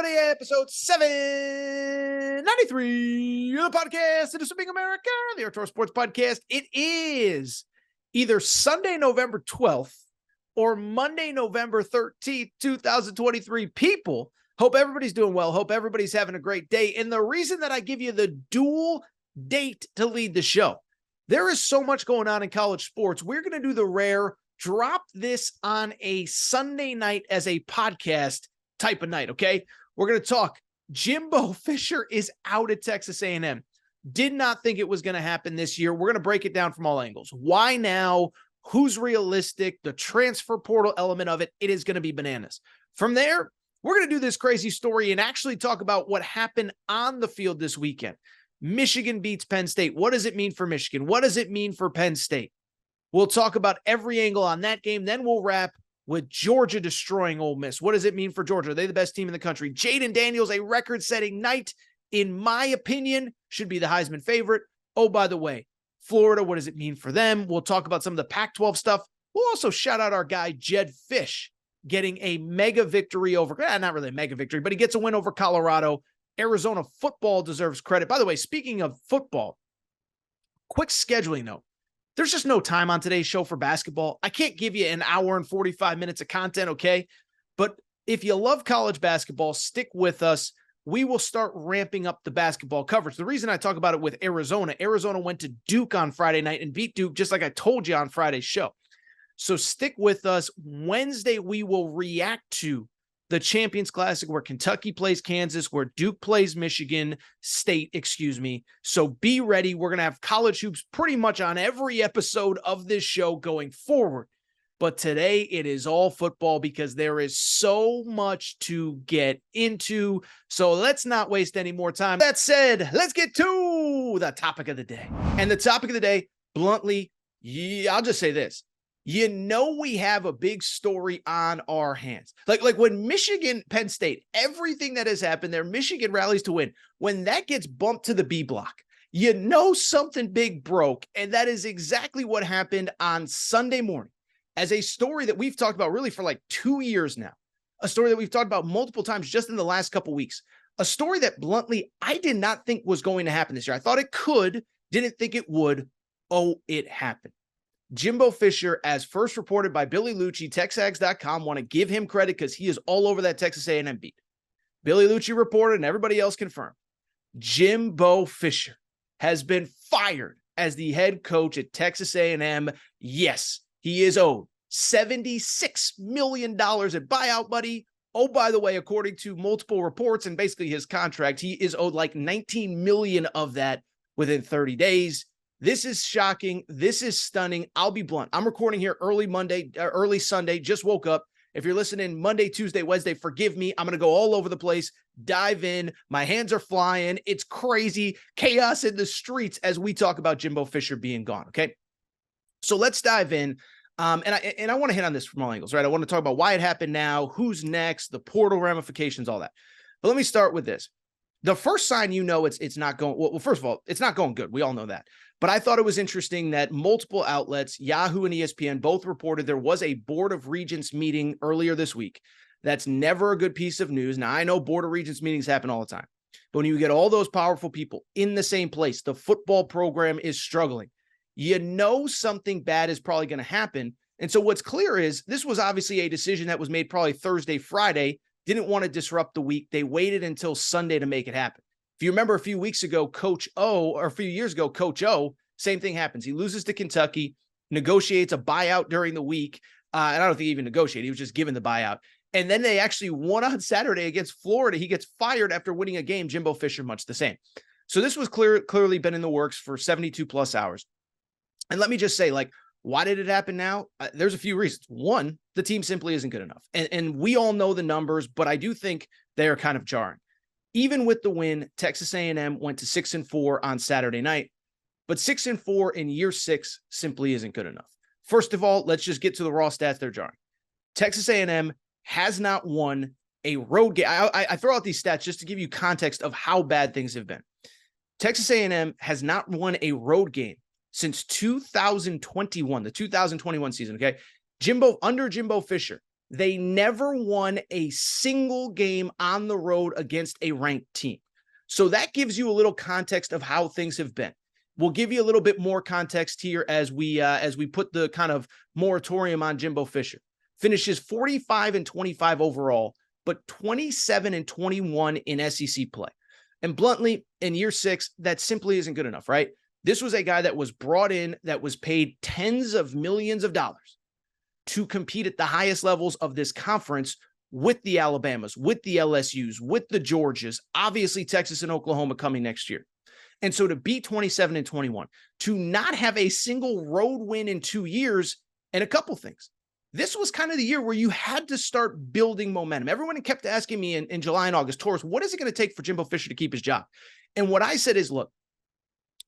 everybody. Episode 793 of the podcast. It is Being America, the Outdoor Sports Podcast. It is either Sunday, November 12th or Monday, November 13th, 2023. People, hope everybody's doing well. Hope everybody's having a great day. And the reason that I give you the dual date to lead the show, there is so much going on in college sports. We're going to do the rare drop this on a Sunday night as a podcast type of night, okay? We're going to talk. Jimbo Fisher is out at Texas A&M. Did not think it was going to happen this year. We're going to break it down from all angles. Why now? Who's realistic? The transfer portal element of it. It is going to be bananas. From there, we're going to do this crazy story and actually talk about what happened on the field this weekend. Michigan beats Penn State. What does it mean for Michigan? What does it mean for Penn State? We'll talk about every angle on that game. Then we'll wrap with Georgia destroying Ole Miss. What does it mean for Georgia? Are they the best team in the country? Jayden Daniels, a record-setting night, in my opinion, should be the Heisman favorite. Oh, by the way, Florida, what does it mean for them? We'll talk about some of the Pac-12 stuff. We'll also shout out our guy, Jedd Fish, getting a mega victory over, not really a mega victory, but he gets a win over Colorado. Arizona football deserves credit. By the way, speaking of football, quick scheduling note. There's just no time on today's show for basketball. I can't give you an hour and 45 minutes of content, okay? But if you love college basketball, stick with us. We will start ramping up the basketball coverage. The reason I talk about it with Arizona went to Duke on Friday night and beat Duke just like I told you on Friday's show. So stick with us. Wednesday, we will react to the Champions Classic where Kentucky plays Kansas, where Duke plays Michigan State, So be ready. We're going to have college hoops pretty much on every episode of this show going forward. But today it is all football because there is so much to get into. So let's not waste any more time. That said, let's get to the topic of the day. And the topic of the day, bluntly, I'll just say this. We have a big story on our hands. Like when Michigan, Penn State, everything that has happened there, Michigan rallies to win. When that gets bumped to the B block, something big broke. And that is exactly what happened on Sunday morning as a story that we've talked about really for like 2 years now. A story that we've talked about multiple times just in the last couple weeks. A story that bluntly, I did not think was going to happen this year. I thought it could, didn't think it would. Oh, it happened. Jimbo Fisher, as first reported by Billy Lucci, TexAgs.com, want to give him credit because he is all over that Texas A&M beat. Billy Lucci reported and everybody else confirmed. Jimbo Fisher has been fired as the head coach at Texas A&M. Yes, he is owed $76 million at buyout money. Oh, by the way, according to multiple reports and basically his contract, he is owed like $19 million of that within 30 days. This is shocking. This is stunning. I'll be blunt. I'm recording here early Sunday, just woke up. If you're listening Monday, Tuesday, Wednesday, forgive me. I'm going to go all over the place, dive in. My hands are flying. It's crazy. Chaos in the streets as we talk about Jimbo Fisher being gone, okay? So let's dive in. And I want to hit on this from all angles, right? I want to talk about why it happened now, who's next, the portal ramifications, all that. But let me start with this. The first sign it's not going, well, first of all, it's not going good. We all know that. But I thought it was interesting that multiple outlets, Yahoo and ESPN, both reported there was a Board of Regents meeting earlier this week. That's never a good piece of news. Now, I know Board of Regents meetings happen all the time. But when you get all those powerful people in the same place, the football program is struggling. Something bad is probably going to happen. And so what's clear is this was obviously a decision that was made probably Thursday, Friday. Didn't want to disrupt the week. They waited until Sunday to make it happen. If you remember a few years ago, Coach O, same thing happens. He loses to Kentucky, negotiates a buyout during the week. And I don't think he even negotiated. He was just given the buyout. And then they actually won on Saturday against Florida. He gets fired after winning a game. Jimbo Fisher, much the same. So this was clearly been in the works for 72 plus hours. And let me just say, why did it happen now? There's a few reasons. One, the team simply isn't good enough. And we all know the numbers, but I do think they are kind of jarring. Even with the win, Texas A&M went to 6-4 on Saturday night, but 6-4 in year 6 simply isn't good enough. First of all, let's just get to the raw stats. They're jarring. Texas A&M has not won a road game. I throw out these stats just to give you context of how bad things have been. Texas A&M has not won a road game since 2021, the 2021 season. Okay. Jimbo Fisher, They never won a single game on the road against a ranked team. So that gives you a little context of how things have been. We'll give you a little bit more context here as we put the kind of moratorium on Jimbo Fisher. Finishes 45-25 overall, but 27-21 in SEC play. And bluntly, in year 6, that simply isn't good enough, right? This was a guy that was brought in, that was paid tens of millions of dollars to compete at the highest levels of this conference with the Alabamas, with the LSUs, with the Georgias, obviously Texas and Oklahoma coming next year. And so to beat 27-21, to not have a single road win in 2 years, and a couple things. This was kind of the year where you had to start building momentum. Everyone kept asking me in July and August, Torres, what is it going to take for Jimbo Fisher to keep his job? And what I said is, look,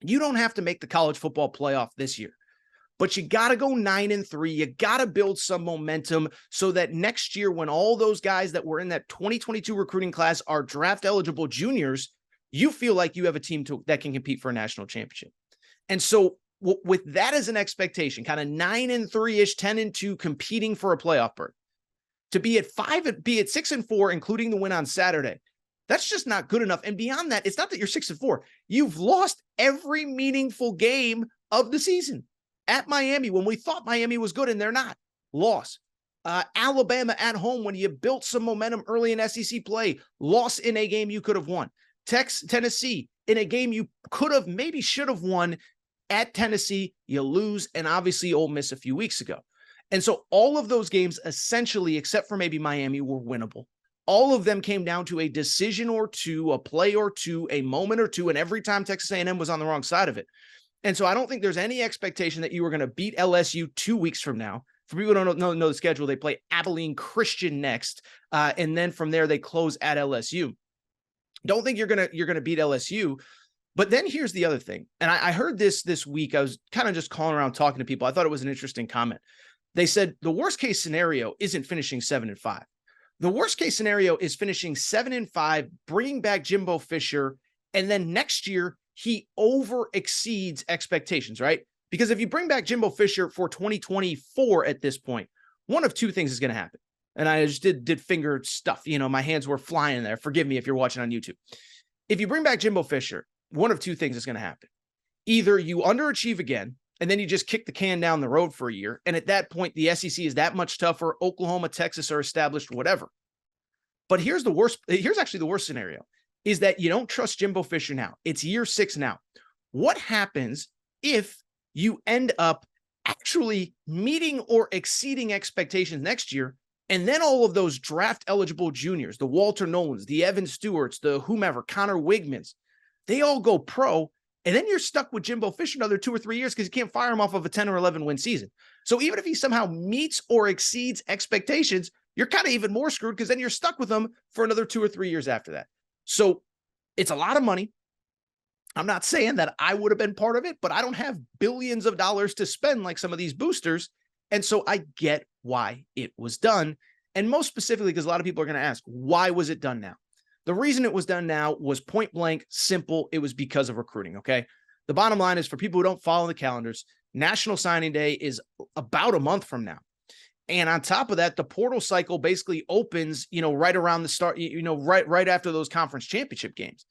you don't have to make the college football playoff this year, but you got to go 9-3. You got to build some momentum so that next year, when all those guys that were in that 2022 recruiting class are draft eligible juniors, you feel like you have a team that can compete for a national championship. And so with that as an expectation, kind of 9-3-ish, 10-2, competing for a playoff berth, to be at 6-4, including the win on Saturday, that's just not good enough. And beyond that, it's not that you're 6-4. You've lost every meaningful game of the season. At Miami, when we thought Miami was good and they're not, loss. Alabama at home, when you built some momentum early in SEC play, loss in a game you could have won. Tennessee, in a game you could have, maybe should have won. At Tennessee, you lose, and obviously Ole Miss a few weeks ago. And so all of those games, essentially, except for maybe Miami, were winnable. All of them came down to a decision or two, a play or two, a moment or two, and every time Texas A&M was on the wrong side of it. And so I don't think there's any expectation that you were going to beat LSU 2 weeks from now. For people who don't know the schedule, they play Abilene Christian next, and then from there they close at LSU. Don't think you're gonna beat LSU. But then here's the other thing. And I heard this week. I was kind of just calling around talking to people. I thought it was an interesting comment. They said the worst case scenario isn't finishing 7-5. The worst case scenario is finishing 7-5, bringing back Jimbo Fisher, and then next year he over exceeds expectations, right? Because if you bring back Jimbo Fisher for 2024 at this point, one of two things is going to happen. And I just did finger stuff. You know, my hands were flying there. Forgive me if you're watching on YouTube. If you bring back Jimbo Fisher, one of two things is going to happen. Either you underachieve again, and then you just kick the can down the road for a year. And at that point, the SEC is that much tougher. Oklahoma, Texas are established, whatever. But here's actually the worst scenario, is that you don't trust Jimbo Fisher now. It's year 6 now. What happens if you end up actually meeting or exceeding expectations next year? And then all of those draft eligible juniors, the Walter Nolans, the Evan Stewarts, the whomever, Connor Wigmans, they all go pro, and then you're stuck with Jimbo Fisher another 2 or 3 years because you can't fire him off of a 10 or 11 win season. So even if he somehow meets or exceeds expectations, you're kind of even more screwed because then you're stuck with him for another 2 or 3 years after that. So it's a lot of money. I'm not saying that I would have been part of it, but I don't have billions of dollars to spend like some of these boosters. And so I get why it was done. And most specifically, because a lot of people are going to ask, why was it done now? The reason it was done now was point blank, simple. It was because of recruiting, okay? The bottom line is, for people who don't follow the calendars, National Signing Day is about a month from now. And on top of that, the portal cycle basically opens, right around the start, right after those conference championship games.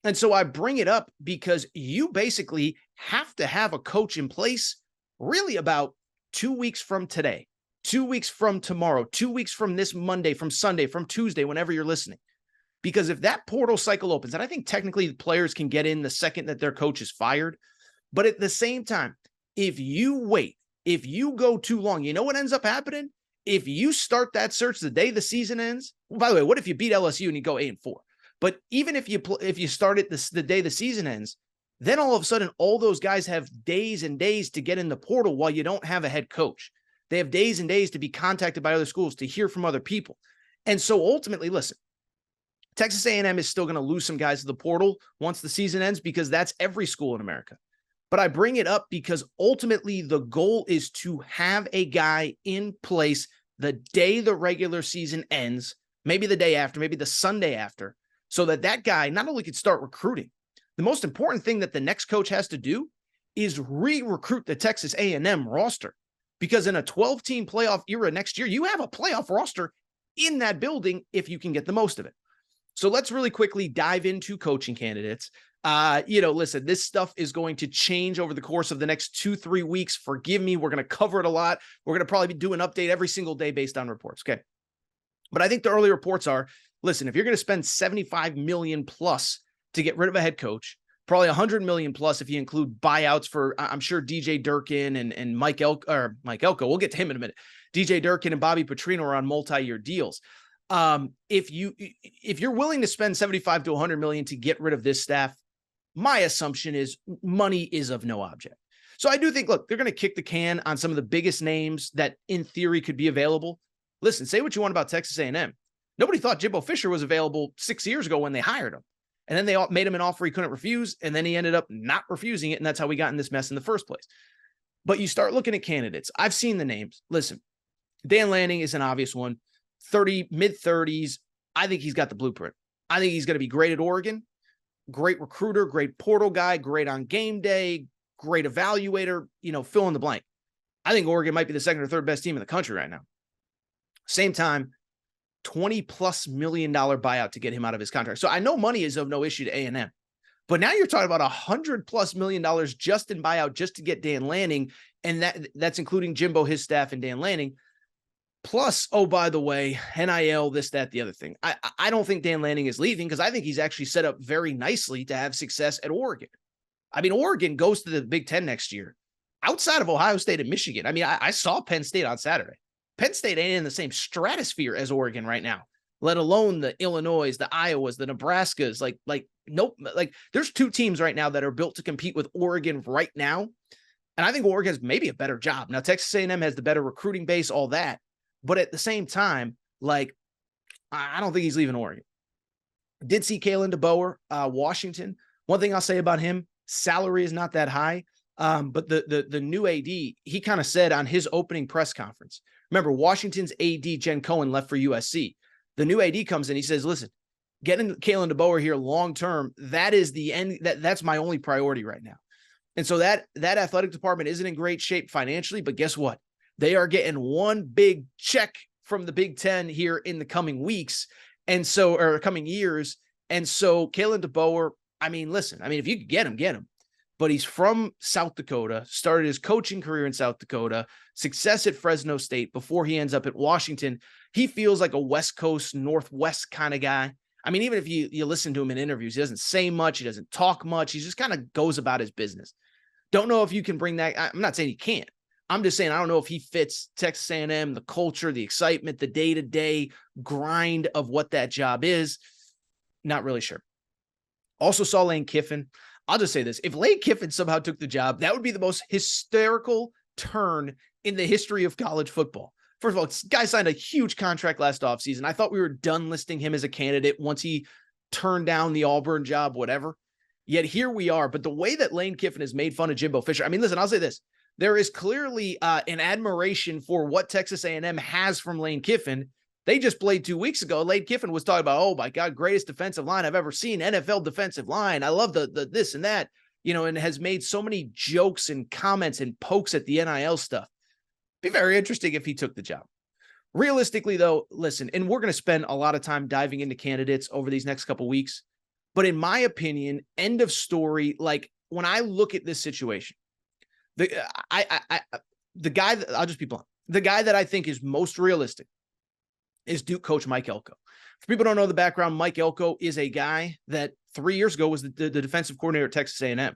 And so I bring it up because you basically have to have a coach in place really about 2 weeks from today, 2 weeks from tomorrow, 2 weeks from this Monday, from Sunday, from Tuesday, whenever you're listening. Because if that portal cycle opens, and I think technically the players can get in the second that their coach is fired, but at the same time, if you wait, if you go too long, you know what ends up happening? If you start that search the day the season ends, well, by the way, what if you beat LSU and you go 8-4? But even if you start it the day the season ends, then all of a sudden, all those guys have days and days to get in the portal while you don't have a head coach. They have days and days to be contacted by other schools, to hear from other people. And so ultimately, listen, Texas A&M is still going to lose some guys to the portal once the season ends, because that's every school in America. But I bring it up because ultimately the goal is to have a guy in place the day the regular season ends, maybe the day after, maybe the Sunday after, so that guy not only could start recruiting. The most important thing that the next coach has to do is re-recruit the Texas A&M roster, because in a 12-team playoff era next year, you have a playoff roster in that building if you can get the most of it. So let's really quickly dive into coaching candidates. Listen, this stuff is going to change over the course of the next 2-3 weeks. Forgive me. We're going to cover it a lot. We're going to probably do an update every single day based on reports. Okay. But I think the early reports are, listen, if you're going to spend $75 million plus to get rid of a head coach, probably $100 million plus if you include buyouts for, I'm sure, DJ Durkin and Mike Elko. We'll get to him in a minute. DJ Durkin and Bobby Petrino are on multi-year deals. If you're willing to spend 75 to 100 million to get rid of this staff, my assumption is money is of no object. So I do think, look, they're going to kick the can on some of the biggest names that in theory could be available. Listen, say what you want about Texas A&M. Nobody thought Jimbo Fisher was available 6 years ago when they hired him. And then they made him an offer he couldn't refuse. And then he ended up not refusing it. And that's how we got in this mess in the first place. But you start looking at candidates. I've seen the names. Listen, Dan Lanning is an obvious one. Mid-30s. I think he's got the blueprint. I think he's going to be great at Oregon. Great recruiter, great portal guy, great on game day, great evaluator, fill in the blank. I think Oregon might be the second or third best team in the country right now. Same time, $20+ million buyout to get him out of his contract. So I know money is of no issue to A&M, but now you're talking about $100+ million just in buyout just to get Dan Lanning, and that's including Jimbo, his staff, and Dan Lanning. Plus, oh, by the way, NIL, this, that, the other thing. I don't think Dan Lanning is leaving because I think he's actually set up very nicely to have success at Oregon. I mean, Oregon goes to the Big Ten next year outside of Ohio State and Michigan. I mean, I saw Penn State on Saturday. Penn State ain't in the same stratosphere as Oregon right now, let alone the Illinois, the Iowas, the Nebraskas. Nope. There's two teams right now that are built to compete with Oregon right now. And I think Oregon has maybe a better job. Now, Texas A&M has the better recruiting base, all that. But at the same time, I don't think he's leaving Oregon. Did see Kalen DeBoer, Washington. One thing I'll say about him, salary is not that high. But the new AD, he kind of said on his opening press conference, remember, Washington's AD, Jen Cohen, left for USC. The new AD comes in, he says, listen, getting Kalen DeBoer here long-term, that is the end. That's my only priority right now. And so that athletic department isn't in great shape financially, but guess what? They are getting one big check from the Big Ten here in the coming weeks. Or coming years. And so Kalen DeBoer, if you could get him. But he's from South Dakota, started his coaching career in South Dakota, success at Fresno State before he ends up at Washington. He feels like a West Coast, Northwest kind of guy. I mean, even if you listen to him in interviews, he doesn't say much. He doesn't talk much. He just kind of goes about his business. Don't know if you can bring that. I'm not saying he can't. I'm just saying, I don't know if he fits Texas A&M, the culture, the excitement, the day-to-day grind of what that job is. Not really sure. Also saw Lane Kiffin. I'll just say this. If Lane Kiffin somehow took the job, that would be the most hysterical turn in the history of college football. First of all, this guy signed a huge contract last offseason. I thought we were done listing him as a candidate once he turned down the Auburn job, whatever. Yet here we are. But the way that Lane Kiffin has made fun of Jimbo Fisher, listen, I'll say this. There is clearly an admiration for what Texas A&M has from Lane Kiffin. They just played 2 weeks ago. Lane Kiffin was talking about, oh my God, greatest defensive line I've ever seen, NFL defensive line. I love the this and that, and has made so many jokes and comments and pokes at the NIL stuff. Be very interesting if he took the job. Realistically, though, listen, and we're going to spend a lot of time diving into candidates over these next couple weeks. But in my opinion, end of story. When I look at this situation, the guy that I'll just be blunt. The guy that I think is most realistic is Duke coach Mike Elko. For people who don't know the background, Mike Elko is a guy that 3 years ago was the defensive coordinator at Texas A&M.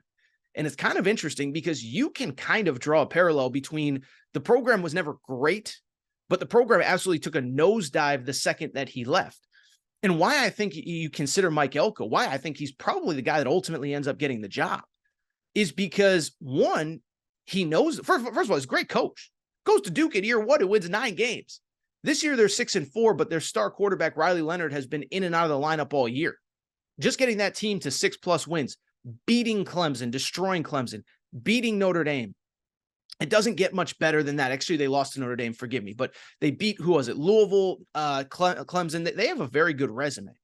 And it's kind of interesting because you can kind of draw a parallel between the program was never great, but the program absolutely took a nosedive the second that he left. And why I think you consider Mike Elko, why I think he's probably the guy that ultimately ends up getting the job, is because, one, he knows, first of all, he's a great coach. Goes to Duke in year one and wins 9 games. This year they're 6-4, but their star quarterback, Riley Leonard, has been in and out of the lineup all year. Just getting that team to 6+ wins, beating Clemson, destroying Clemson, beating Notre Dame. It doesn't get much better than that. Actually, they lost to Notre Dame, forgive me, but they beat, Louisville, Clemson. They have a very good resume.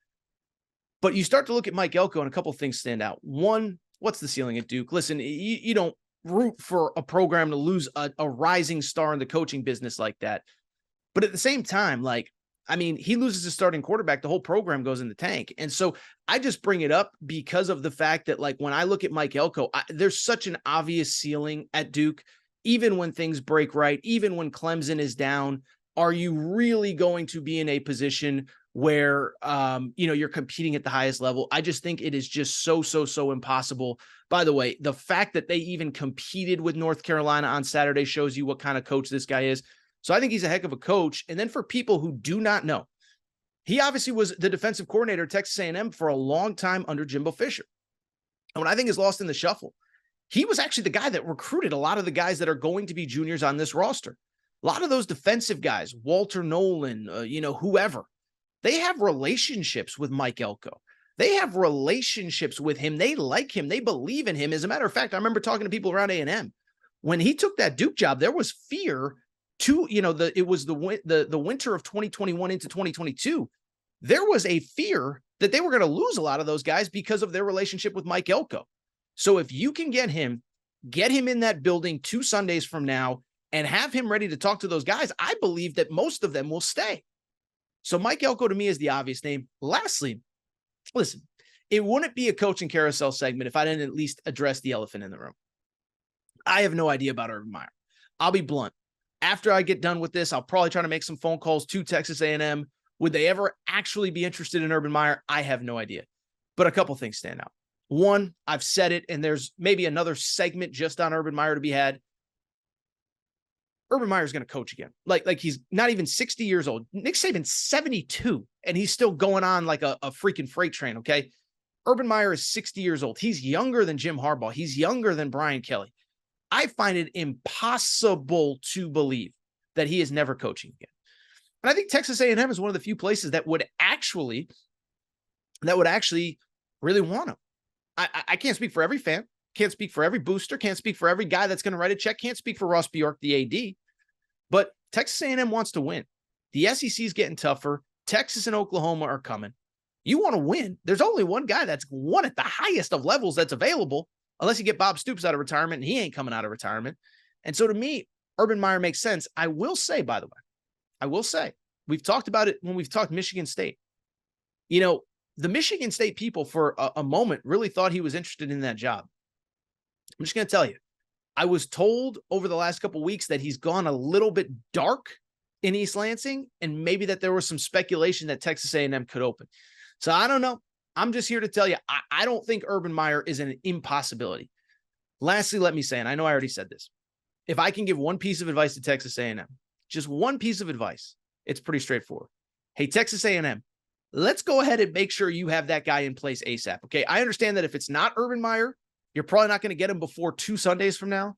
But you start to look at Mike Elko and a couple of things stand out. One, what's the ceiling at Duke? Listen, you don't root for a program to lose a rising star in the coaching business like that. But at the same time, like, I mean, he loses his starting quarterback, the whole program goes in the tank. And so I just bring it up because of the fact that, like, when I look at Mike Elko, there's such an obvious ceiling at Duke, even when things break right, even when Clemson is down. Are you really going to be in a position where, you're competing at the highest level? I just think it is just so impossible. By the way, the fact that they even competed with North Carolina on Saturday shows you what kind of coach this guy is. So I think he's a heck of a coach. And then for people who do not know, he obviously was the defensive coordinator at Texas A&M for a long time under Jimbo Fisher. And what I think is lost in the shuffle, he was actually the guy that recruited a lot of the guys that are going to be juniors on this roster. A lot of those defensive guys, Walter Nolan, whoever, they have relationships with Mike Elko. They have relationships with him. They like him. They believe in him. As a matter of fact, I remember talking to people around A&M. When he took that Duke job, there was fear it was the winter of 2021 into 2022. There was a fear that they were going to lose a lot of those guys because of their relationship with Mike Elko. So if you can get him in that building 2 Sundays from now and have him ready to talk to those guys, I believe that most of them will stay. So Mike Elko to me is the obvious name. Lastly, listen, it wouldn't be a coaching carousel segment if I didn't at least address the elephant in the room. I have no idea about Urban Meyer. I'll be blunt. After I get done with this, I'll probably try to make some phone calls to Texas A&M. Would they ever actually be interested in Urban Meyer? I have no idea. But a couple things stand out. One, I've said it, and there's maybe another segment just on Urban Meyer to be had. Urban Meyer is going to coach again. Like he's not even 60 years old. Nick Saban's 72, and he's still going on like a freaking freight train, okay? Urban Meyer is 60 years old. He's younger than Jim Harbaugh. He's younger than Brian Kelly. I find it impossible to believe that he is never coaching again. And I think Texas A&M is one of the few places that would actually really want him. I can't speak for every fan, can't speak for every booster, can't speak for every guy that's going to write a check, can't speak for Ross Bjork, the AD, but Texas A&M wants to win. The SEC is getting tougher. Texas and Oklahoma are coming. You want to win. There's only one guy that's won at the highest of levels that's available, unless you get Bob Stoops out of retirement, and he ain't coming out of retirement. And so to me, Urban Meyer makes sense. I will say, by the way, we've talked about it when we've talked Michigan State. The Michigan State people for a moment really thought he was interested in that job. I'm just going to tell you, I was told over the last couple of weeks that he's gone a little bit dark in East Lansing, and maybe that there was some speculation that Texas A&M could open. So I don't know. I'm just here to tell you, I don't think Urban Meyer is an impossibility. Lastly, let me say, and I know I already said this, if I can give one piece of advice to Texas A&M, just one piece of advice, it's pretty straightforward. Hey, Texas A&M, let's go ahead and make sure you have that guy in place ASAP. Okay, I understand that if it's not Urban Meyer, you're probably not going to get him before 2 Sundays from now.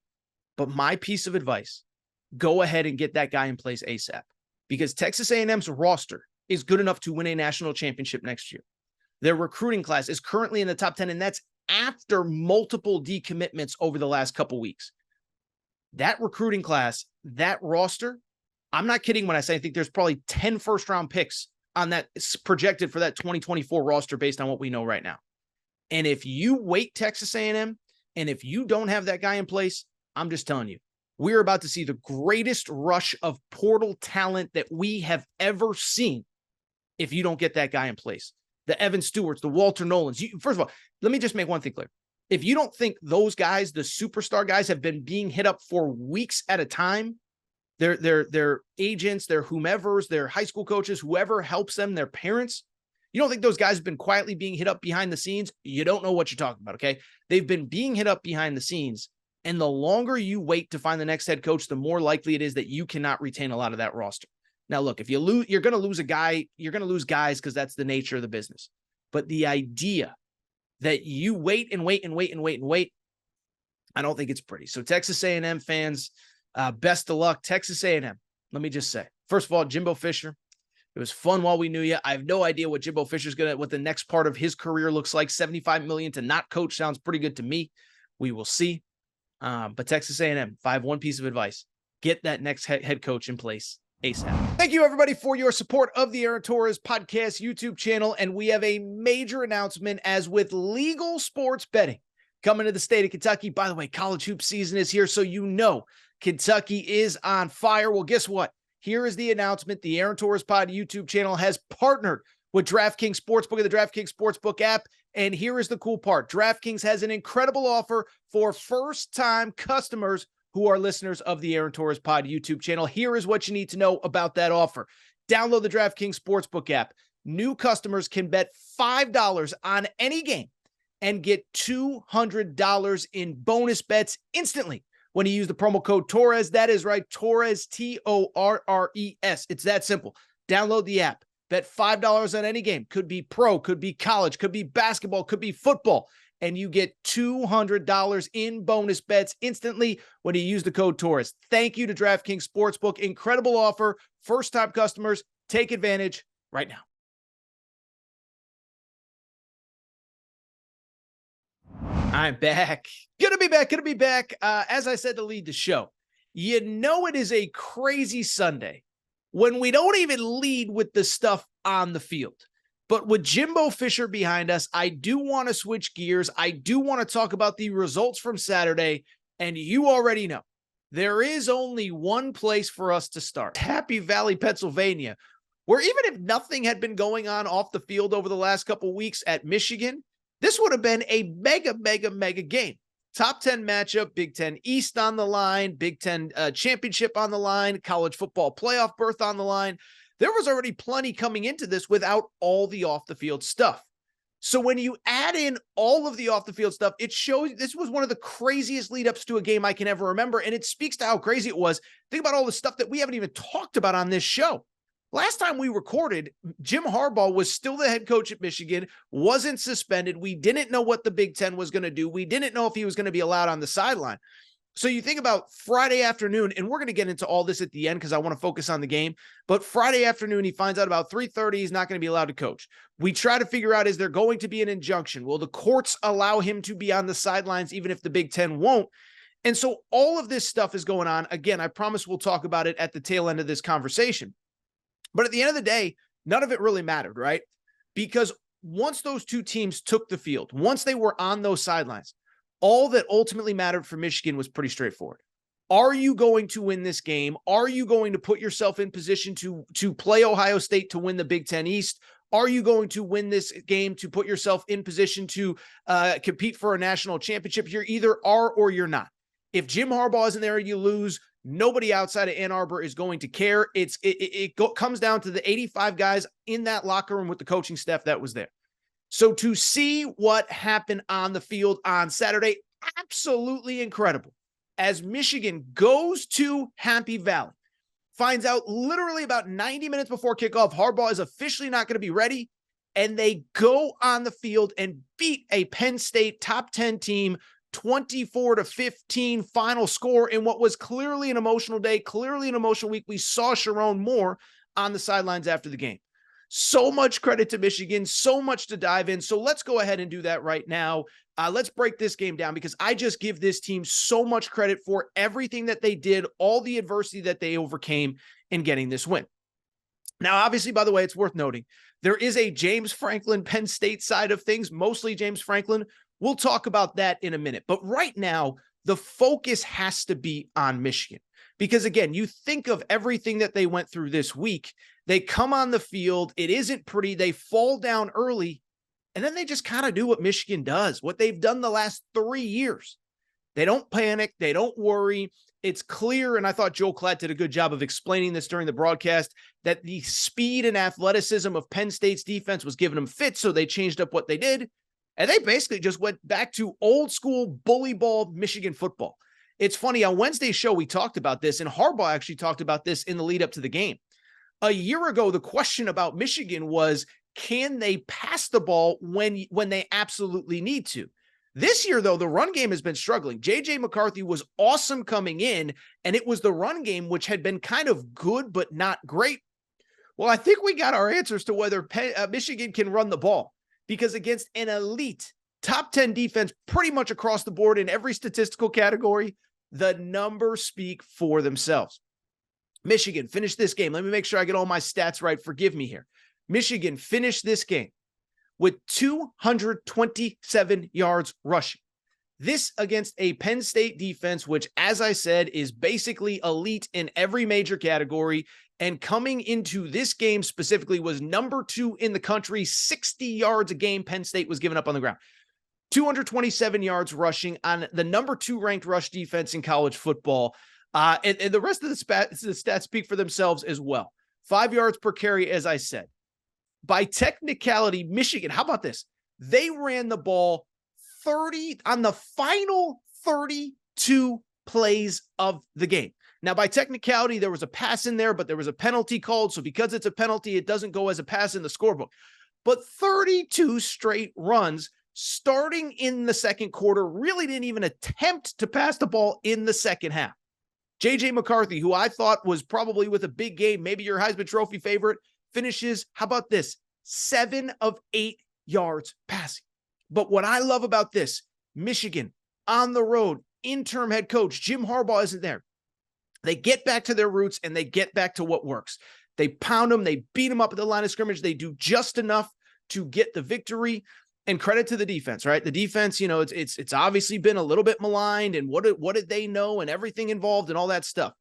But my piece of advice, go ahead and get that guy in place ASAP, because Texas A&M's roster is good enough to win a national championship next year. Their recruiting class is currently in the top 10, and that's after multiple decommitments over the last couple weeks. That recruiting class, that roster, I'm not kidding when I say I think there's probably 10 first-round picks on that projected for that 2024 roster based on what we know right now. And if you wait Texas A&M, and if you don't have that guy in place, I'm just telling you, we're about to see the greatest rush of portal talent that we have ever seen if you don't get that guy in place. The Evan Stewarts, the Walter Nolans. First of all, let me just make one thing clear. If you don't think those guys, the superstar guys, have been being hit up for weeks at a time, their agents, their whomevers, their high school coaches, whoever helps them, their parents, you don't think those guys have been quietly being hit up behind the scenes? You don't know what you're talking about, okay? They've been being hit up behind the scenes, and the longer you wait to find the next head coach, the more likely it is that you cannot retain a lot of that roster. Now, look, if you lose, you're going to lose a guy. You're going to lose guys because that's the nature of the business. But the idea that you wait and wait and wait and wait and wait, I don't think it's pretty. So Texas A&M fans, best of luck. Texas A&M, let me just say, first of all, Jimbo Fisher, it was fun while we knew you. I have no idea what Jimbo Fisher's what the next part of his career looks like. $75 million to not coach sounds pretty good to me. We will see. But Texas A&M, one piece of advice: get that next head coach in place ASAP. Thank you, everybody, for your support of the Aaron Torres podcast YouTube channel. And we have a major announcement, as with legal sports betting coming to the state of Kentucky. By the way, college hoop season is here, so you know Kentucky is on fire. Well, guess what? Here is the announcement. The Aaron Torres Pod YouTube channel has partnered with DraftKings Sportsbook and the DraftKings Sportsbook app. And here is the cool part. DraftKings has an incredible offer for first-time customers who are listeners of the Aaron Torres Pod YouTube channel. Here is what you need to know about that offer. Download the DraftKings Sportsbook app. New customers can bet $5 on any game and get $200 in bonus bets instantly when you use the promo code Torres. That is right, Torres, Torres. It's that simple. Download the app. Bet $5 on any game. Could be pro, could be college, could be basketball, could be football. And you get $200 in bonus bets instantly when you use the code Torres. Thank you to DraftKings Sportsbook. Incredible offer. First-time customers, take advantage right now. I'm back. Gonna be back. As I said to lead the show, you know it is a crazy Sunday when we don't even lead with the stuff on the field. But with Jimbo Fisher behind us, I do want to switch gears. I do want to talk about the results from Saturday. And you already know, there is only one place for us to start. Happy Valley, Pennsylvania, where even if nothing had been going on off the field over the last couple weeks at Michigan, this would have been a mega game. Top 10 matchup, Big Ten East on the line, Big Ten championship on the line, college football playoff berth on the line. There was already plenty coming into this without all the off-the-field stuff. So when you add in all of the off-the-field stuff, it shows this was one of the craziest lead-ups to a game I can ever remember, and it speaks to how crazy it was. Think about all the stuff that we haven't even talked about on this show. Last time we recorded, Jim Harbaugh was still the head coach at Michigan, wasn't suspended. We didn't know what the Big Ten was going to do. We didn't know if he was going to be allowed on the sideline. So you think about Friday afternoon, and we're going to get into all this at the end because I want to focus on the game. But Friday afternoon, he finds out about 3:30, he's not going to be allowed to coach. We try to figure out, is there going to be an injunction? Will the courts allow him to be on the sidelines even if the Big Ten won't? And so all of this stuff is going on. Again, I promise we'll talk about it at the tail end of this conversation. But at the end of the day, none of it really mattered, right? Because once those two teams took the field, once they were on those sidelines, all that ultimately mattered for Michigan was pretty straightforward. Are you going to win this game? Are you going to put yourself in position to play Ohio State to win the Big Ten East? Are you going to win this game to put yourself in position to compete for a national championship? You're either are or you're not. If Jim Harbaugh isn't there, you lose. Nobody outside of Ann Arbor is going to care. It comes down to the 85 guys in that locker room with the coaching staff that was there. So to see what happened on the field on Saturday, absolutely incredible. As Michigan goes to Happy Valley, finds out literally about 90 minutes before kickoff, Harbaugh is officially not going to be ready, and they go on the field and beat a Penn State top 10 team 24-15 final score in what was clearly an emotional day, clearly an emotional week. We saw Sharon Moore on the sidelines after the game. So much credit to Michigan, so much to dive in. So let's go ahead and do that right now. Let's break this game down because I just give this team so much credit for everything that they did, all the adversity that they overcame in getting this win. Now, obviously, by the way, it's worth noting, there is a James Franklin Penn State side of things, mostly James Franklin. We'll talk about that in a minute. But right now, the focus has to be on Michigan. Because again, you think of everything that they went through this week. They come on the field. It isn't pretty. They fall down early. And then they just kind of do what Michigan does, what they've done the last 3 years. They don't panic. They don't worry. It's clear, and I thought Joel Klatt did a good job of explaining this during the broadcast, that the speed and athleticism of Penn State's defense was giving them fits, so they changed up what they did. And they basically just went back to old school bully ball Michigan football. It's funny, on Wednesday's show, we talked about this, and Harbaugh actually talked about this in the lead up to the game. A year ago, the question about Michigan was, can they pass the ball when they absolutely need to? This year, though, the run game has been struggling. J.J. McCarthy was awesome coming in, and it was the run game which had been kind of good but not great. Well, I think we got our answers to whether Michigan can run the ball, because against an elite top 10 defense pretty much across the board in every statistical category, the numbers speak for themselves. Michigan finished this game. Let me make sure I get all my stats right. Forgive me here. Michigan finished this game with 227 yards rushing. This against a Penn State defense, which, as I said, is basically elite in every major category. And coming into this game specifically was number 2 in the country, 60 yards a game Penn State was giving up on the ground. 227 yards rushing on the number 2 ranked rush defense in college football. And the rest of the stats speak for themselves as well. 5 yards per carry, as I said. By technicality, Michigan, how about this? They ran the ball 30 on the final 32 plays of the game. Now, by technicality, there was a pass in there, but there was a penalty called. So because it's a penalty, it doesn't go as a pass in the scorebook. But 32 straight runs starting in the second quarter, really didn't even attempt to pass the ball in the second half. J.J. McCarthy, who I thought was probably with a big game, maybe your Heisman Trophy favorite, finishes, how about this? 7 of 8 yards passing. But what I love about this, Michigan on the road, interim head coach Jim Harbaugh isn't there. They get back to their roots and they get back to what works. They pound them. They beat them up at the line of scrimmage. They do just enough to get the victory. And credit to the defense, right? The defense, you know, it's obviously been a little bit maligned, and what did they know and everything involved and all that stuff.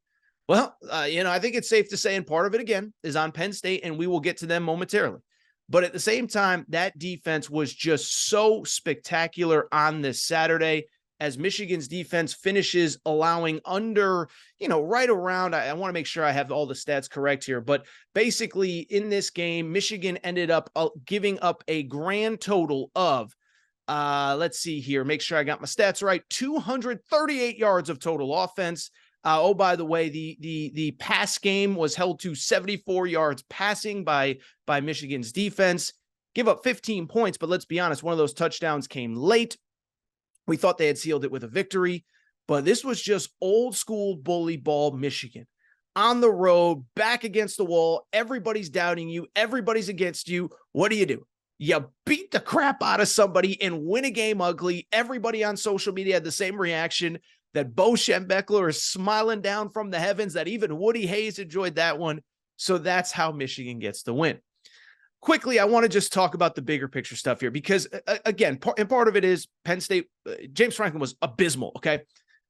Well, you know, I think it's safe to say, and part of it again is on Penn State, and we will get to them momentarily. But at the same time, that defense was just so spectacular on this Saturday as Michigan's defense finishes allowing under, you know, right around, I want to make sure I have all the stats correct here, but basically in this game, Michigan ended up giving up a grand total of, let's see here, make sure I got my stats right, 238 yards of total offense. Oh, by the way, the pass game was held to 74 yards passing by Michigan's defense. Give up 15 points, but let's be honest, one of those touchdowns came late. We thought they had sealed it with a victory, but this was just old school bully ball Michigan. On the road, back against the wall, everybody's doubting you, everybody's against you. What do? You beat the crap out of somebody and win a game ugly. Everybody on social media had the same reaction, that Bo Schembechler is smiling down from the heavens, that even Woody Hayes enjoyed that one. So that's how Michigan gets the win. Quickly, I want to just talk about the bigger picture stuff here because, again, part of it is Penn State, James Franklin was abysmal, okay?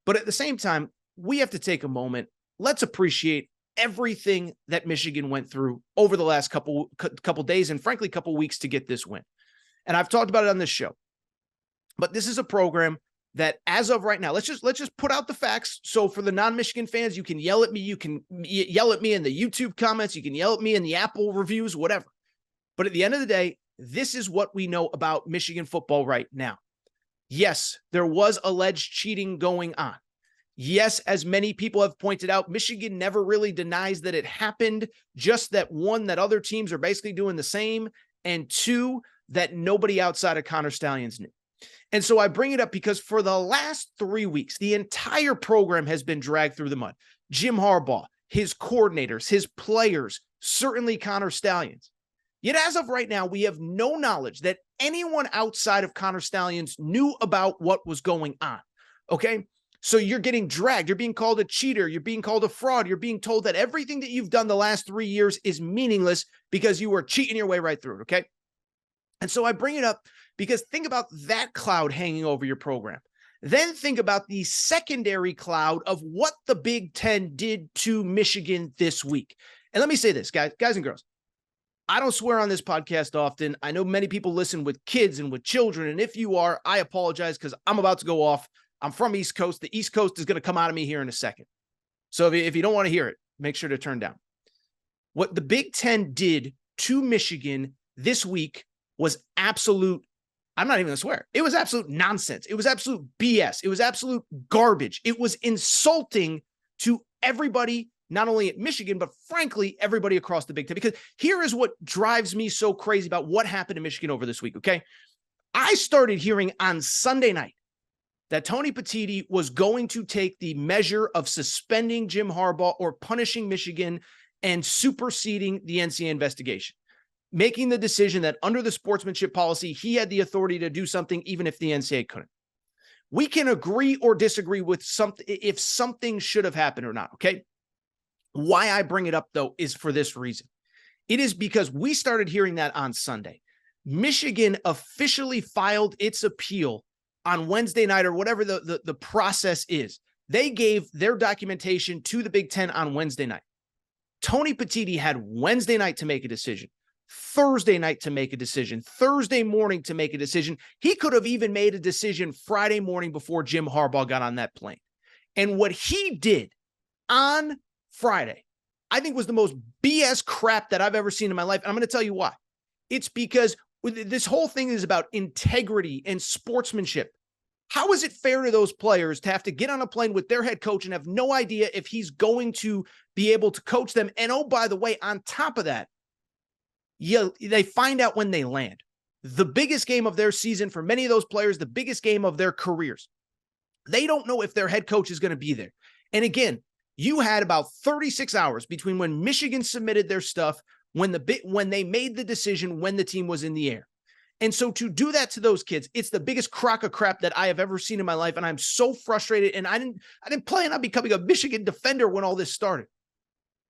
But at the same time, we have to take a moment. Let's appreciate everything that Michigan went through over the last couple days and, frankly, couple weeks to get this win. And I've talked about it on this show. But this is a program that, as of right now, let's just put out the facts. So for the non-Michigan fans, you can yell at me. You can yell at me in the YouTube comments. You can yell at me in the Apple reviews, whatever. But at the end of the day, this is what we know about Michigan football right now. Yes, there was alleged cheating going on. Yes, as many people have pointed out, Michigan never really denies that it happened, just that one, that other teams are basically doing the same, and two, that nobody outside of Connor Stallions knew. And so I bring it up because for the last 3 weeks, the entire program has been dragged through the mud. Jim Harbaugh, his coordinators, his players, certainly Connor Stallions. Yet as of right now, we have no knowledge that anyone outside of Connor Stallions knew about what was going on, okay? So you're getting dragged. You're being called a cheater. You're being called a fraud. You're being told that everything that you've done the last 3 years is meaningless because you were cheating your way right through it, okay? And so I bring it up because think about that cloud hanging over your program. Then think about the secondary cloud of what the Big Ten did to Michigan this week. And let me say this, guys and girls. I don't swear on this podcast often. I know many people listen with kids and with children. And if you are, I apologize because I'm about to go off. I'm from East Coast. The East Coast is going to come out of me here in a second. So if you don't want to hear it, make sure to turn down. What the Big Ten did to Michigan this week was absolute, I'm not even going to swear. It was absolute nonsense. It was absolute BS. It was absolute garbage. It was insulting to everybody, not only at Michigan, but frankly, everybody across the Big Ten. Because here is what drives me so crazy about what happened to Michigan over this week, okay? I started hearing on Sunday night that Tony Petitti was going to take the measure of suspending Jim Harbaugh or punishing Michigan and superseding the NCAA investigation, making the decision that under the sportsmanship policy, he had the authority to do something even if the NCAA couldn't. We can agree or disagree with something if something should have happened or not, okay? Why I bring it up, though, is for this reason. It is because we started hearing that on Sunday. Michigan officially filed its appeal on Wednesday night or whatever the process is. They gave their documentation to the Big Ten on Wednesday night. Tony Petitti had Wednesday night to make a decision, Thursday night to make a decision, Thursday morning to make a decision. He could have even made a decision Friday morning before Jim Harbaugh got on that plane. And what he did on Friday, I think was the most BS crap that I've ever seen in my life. And I'm going to tell you why. It's because this whole thing is about integrity and sportsmanship. How is it fair to those players to have to get on a plane with their head coach and have no idea if he's going to be able to coach them? And oh, by the way, on top of that, they find out when they land. The biggest game of their season for many of those players, the biggest game of their careers. They don't know if their head coach is going to be there. And again, you had about 36 hours between when Michigan submitted their stuff, when they made the decision, when the team was in the air. And so to do that to those kids, it's the biggest crock of crap that I have ever seen in my life. And I'm so frustrated. And I didn't plan on becoming a Michigan defender when all this started.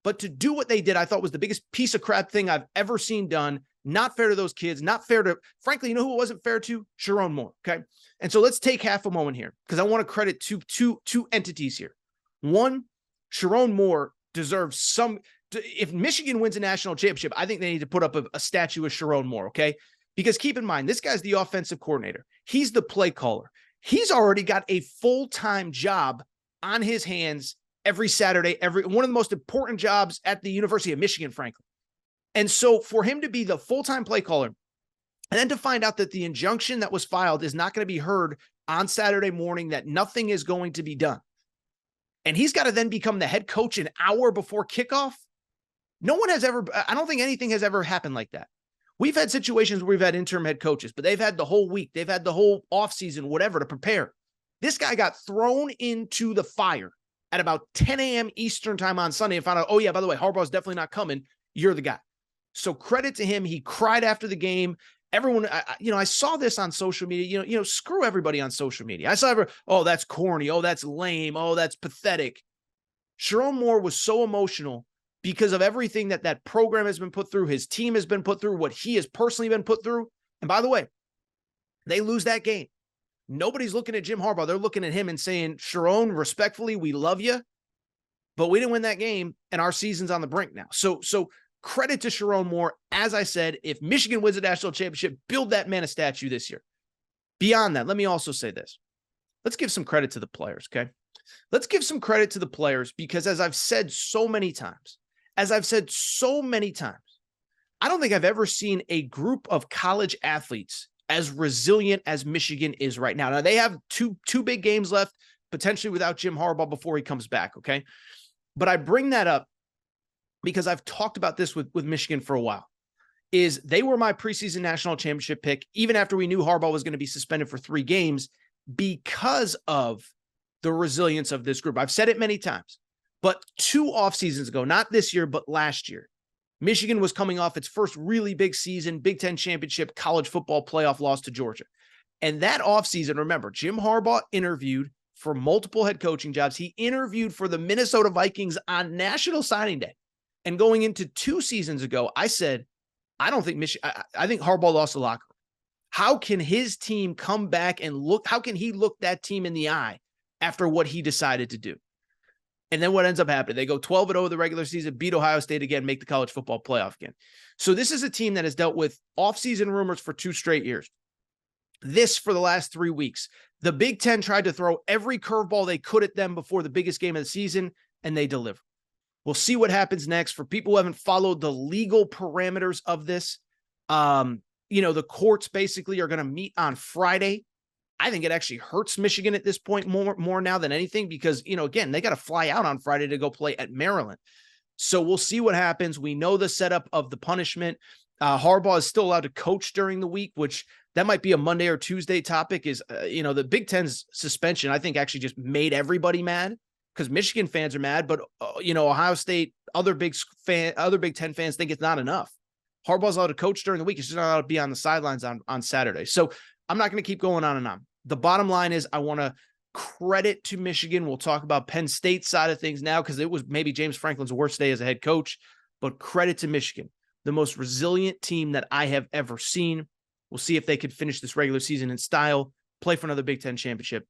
But to do what they did, I thought was the biggest piece of crap thing I've ever seen done. Not fair to those kids, not fair to, frankly, you know who it wasn't fair to? Sharon Moore, okay? And so let's take half a moment here because I want to credit two entities here. One, Sharon Moore deserves some, if Michigan wins a national championship, I think they need to put up a statue of Sharon Moore, okay? Because keep in mind, this guy's the offensive coordinator. He's the play caller. He's already got a full-time job on his hands every Saturday, one of the most important jobs at the University of Michigan, frankly. And so for him to be the full-time play caller, and then to find out that the injunction that was filed is not going to be heard on Saturday morning, that nothing is going to be done. And he's got to then become the head coach an hour before kickoff. No one has ever, I don't think anything has ever happened like that. We've had situations where we've had interim head coaches, but they've had the whole week. They've had the whole offseason, whatever, to prepare. This guy got thrown into the fire at about 10 a.m. Eastern time on Sunday and found out, oh yeah, by the way, Harbaugh's definitely not coming. You're the guy. So credit to him. He cried after the game. Everyone, I saw this on social media, screw everybody on social media. I saw oh, that's corny. Oh, that's lame. Oh, that's pathetic. Sharon Moore was so emotional because of everything that program has been put through, his team has been put through, what he has personally been put through. And by the way, they lose that game. Nobody's looking at Jim Harbaugh. They're looking at him and saying, Sharon, respectfully, we love you, but we didn't win that game, and our season's on the brink now. So credit to Sharon Moore. As I said, if Michigan wins a national championship, build that man a statue this year. Beyond that, let me also say this. Let's give some credit to the players, okay? Let's give some credit to the players because as I've said so many times, I don't think I've ever seen a group of college athletes as resilient as Michigan is right now. Now, they have two big games left, potentially without Jim Harbaugh before he comes back, okay? But I bring that up because I've talked about this with Michigan for a while, is they were my preseason national championship pick, even after we knew Harbaugh was going to be suspended for 3 games because of the resilience of this group. I've said it many times, but 2 off seasons ago, not this year, but last year, Michigan was coming off its first really big season, Big Ten championship, college football playoff loss to Georgia. And that offseason, remember, Jim Harbaugh interviewed for multiple head coaching jobs. He interviewed for the Minnesota Vikings on National Signing Day. And going into 2 seasons ago, I said, I don't think I think Harbaugh lost the locker room. How can his team come back and how can he look that team in the eye after what he decided to do? And then what ends up happening? They go 12-0 the regular season, beat Ohio State again, make the college football playoff again. So this is a team that has dealt with offseason rumors for 2 straight years. This for the last 3 weeks. The Big Ten tried to throw every curveball they could at them before the biggest game of the season, and they deliver. We'll see what happens next. For people who haven't followed the legal parameters of this, the courts basically are going to meet on Friday. I think it actually hurts Michigan at this point more now than anything because, again, they got to fly out on Friday to go play at Maryland. So we'll see what happens. We know the setup of the punishment. Harbaugh is still allowed to coach during the week, which that might be a Monday or Tuesday topic is, the Big Ten's suspension, I think actually just made everybody mad because Michigan fans are mad, but, Ohio State, other Big Ten fans think it's not enough. Harbaugh's allowed to coach during the week. He's just not allowed to be on the sidelines on Saturday. So I'm not going to keep going on and on. The bottom line is I want to credit to Michigan. We'll talk about Penn State's side of things now because it was maybe James Franklin's worst day as a head coach, but credit to Michigan, the most resilient team that I have ever seen. We'll see if they could finish this regular season in style. play for another Big Ten championship,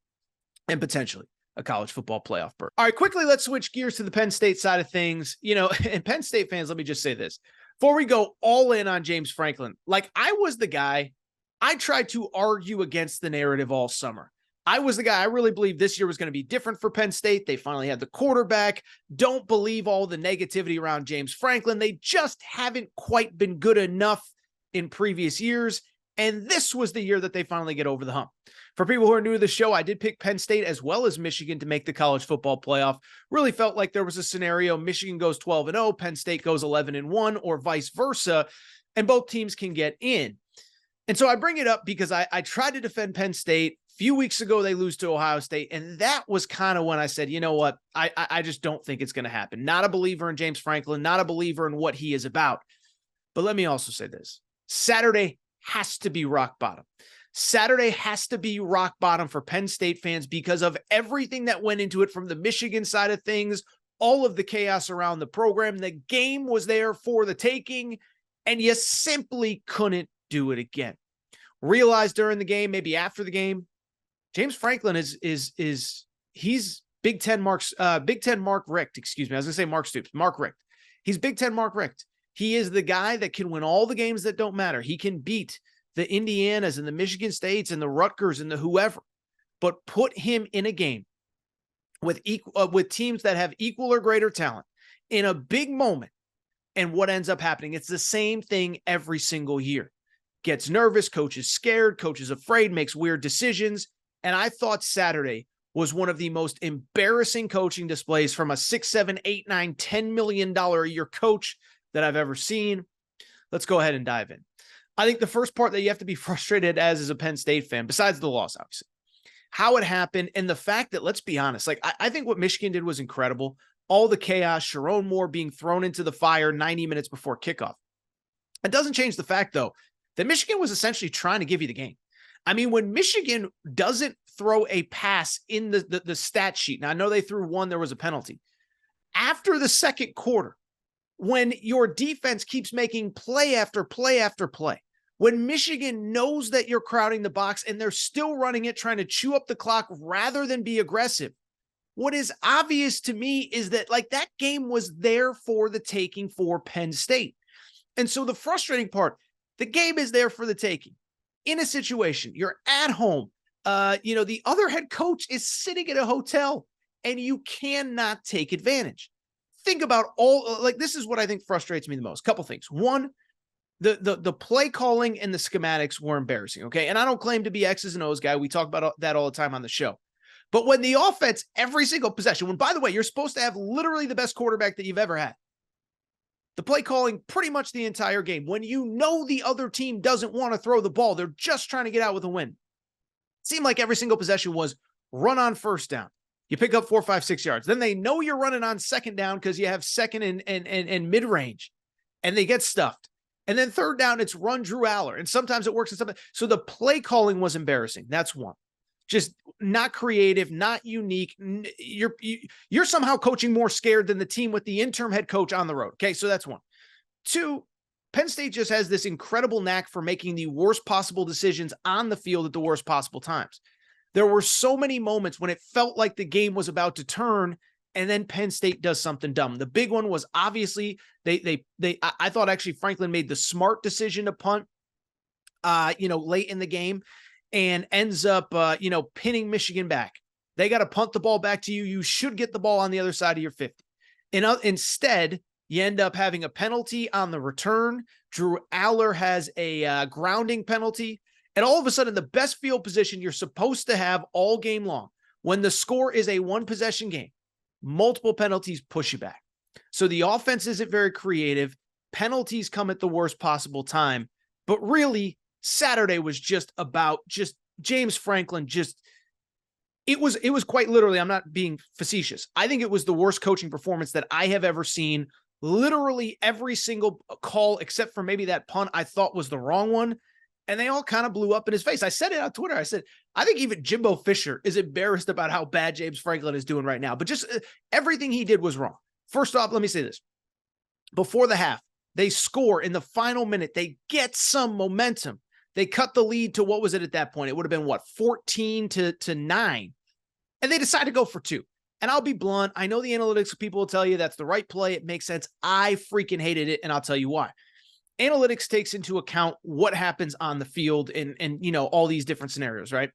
and potentially a college football playoff berth. All right, quickly, let's switch gears to the Penn State side of things. And Penn State fans, let me just say this. Before we go all in on James Franklin, like I was the guy, I tried to argue against the narrative all summer. I was the guy, I really believe this year was going to be different for Penn State. They finally had the quarterback. Don't believe all the negativity around James Franklin. They just haven't quite been good enough in previous years. And this was the year that they finally get over the hump. For people who are new to the show, I did pick Penn State as well as Michigan to make the college football playoff. Really felt like there was a scenario Michigan goes 12-0, Penn State goes 11-1, or vice versa, and both teams can get in. And so I bring it up because I tried to defend Penn State. A few weeks ago, they lose to Ohio State, and that was kind of when I said, you know what, I just don't think it's going to happen. Not a believer in James Franklin, not a believer in what he is about. But let me also say this. Saturday has to be rock bottom. Saturday has to be rock bottom for Penn State fans because of everything that went into it from the Michigan side of things, all of the chaos around the program. The game was there for the taking, and you simply couldn't do it again. Realized during the game, maybe after the game, James Franklin he's Big Ten Mark Richt, excuse me. I was gonna say Mark Stoops, Mark Richt. He's Big Ten Mark Richt. He is the guy that can win all the games that don't matter. He can beat the Indianas and the Michigan States and the Rutgers and the whoever, but put him in a game with teams that have equal or greater talent in a big moment. And what ends up happening? It's the same thing every single year. Gets nervous, coach is scared, coach is afraid, makes weird decisions. And I thought Saturday was one of the most embarrassing coaching displays from a $6, $7, $8, $9, $10 million a year coach that I've ever seen. Let's go ahead and dive in. I think the first part that you have to be frustrated as a Penn State fan, besides the loss, obviously, how it happened and the fact that, let's be honest, like I think what Michigan did was incredible. All the chaos, Sharon Moore being thrown into the fire 90 minutes before kickoff. It doesn't change the fact, though, that Michigan was essentially trying to give you the game. I mean, when Michigan doesn't throw a pass in the stat sheet, now I know they threw one, there was a penalty. After the second quarter, when your defense keeps making play after play after play, when Michigan knows that you're crowding the box and they're still running it, trying to chew up the clock rather than be aggressive, what is obvious to me is that like that game was there for the taking for Penn State. And so the frustrating part, the game is there for the taking. In a situation, you're at home, the other head coach is sitting at a hotel and you cannot take advantage. Think about this is what I think frustrates me the most. Couple things. One, the play calling and the schematics were embarrassing. Okay. And I don't claim to be X's and O's guy. We talk about that all the time on the show. But when the offense, every single possession, when by the way, you're supposed to have literally the best quarterback that you've ever had. The play calling pretty much the entire game. When you know the other team doesn't want to throw the ball, they're just trying to get out with a win. It seemed like every single possession was run on first down. You pick up 4, 5, 6 yards. Then they know you're running on second down because you have second and mid-range, and they get stuffed. And then third down, it's run Drew Aller. And sometimes it works and sometimes. So the play calling was embarrassing. That's one. Just not creative, not unique. You're somehow coaching more scared than the team with the interim head coach on the road. Okay, so that's one. Two, Penn State just has this incredible knack for making the worst possible decisions on the field at the worst possible times. There were so many moments when it felt like the game was about to turn, and then Penn State does something dumb. The big one was obviously I thought actually Franklin made the smart decision to punt, late in the game, and ends up, pinning Michigan back. They got to punt the ball back to you. You should get the ball on the other side of your 50. Instead, you end up having a penalty on the return. Drew Aller has a grounding penalty. And all of a sudden, the best field position you're supposed to have all game long, when the score is a one-possession game, multiple penalties push you back. So the offense isn't very creative. Penalties come at the worst possible time. But really, Saturday was just about James Franklin. It was quite literally, I'm not being facetious, I think it was the worst coaching performance that I have ever seen. Literally every single call, except for maybe that punt, I thought was the wrong one. And they all kind of blew up in his face. I said it on Twitter. I said, I think even Jimbo Fisher is embarrassed about how bad James Franklin is doing right now. But just everything he did was wrong. First off, let me say this. Before the half, they score in the final minute. They get some momentum. They cut the lead to, what was it at that point? It would have been what, 14-9. And they decided to go for 2. And I'll be blunt. I know the analytics people will tell you that's the right play. It makes sense. I freaking hated it. And I'll tell you why. Analytics takes into account what happens on the field and all these different scenarios, right?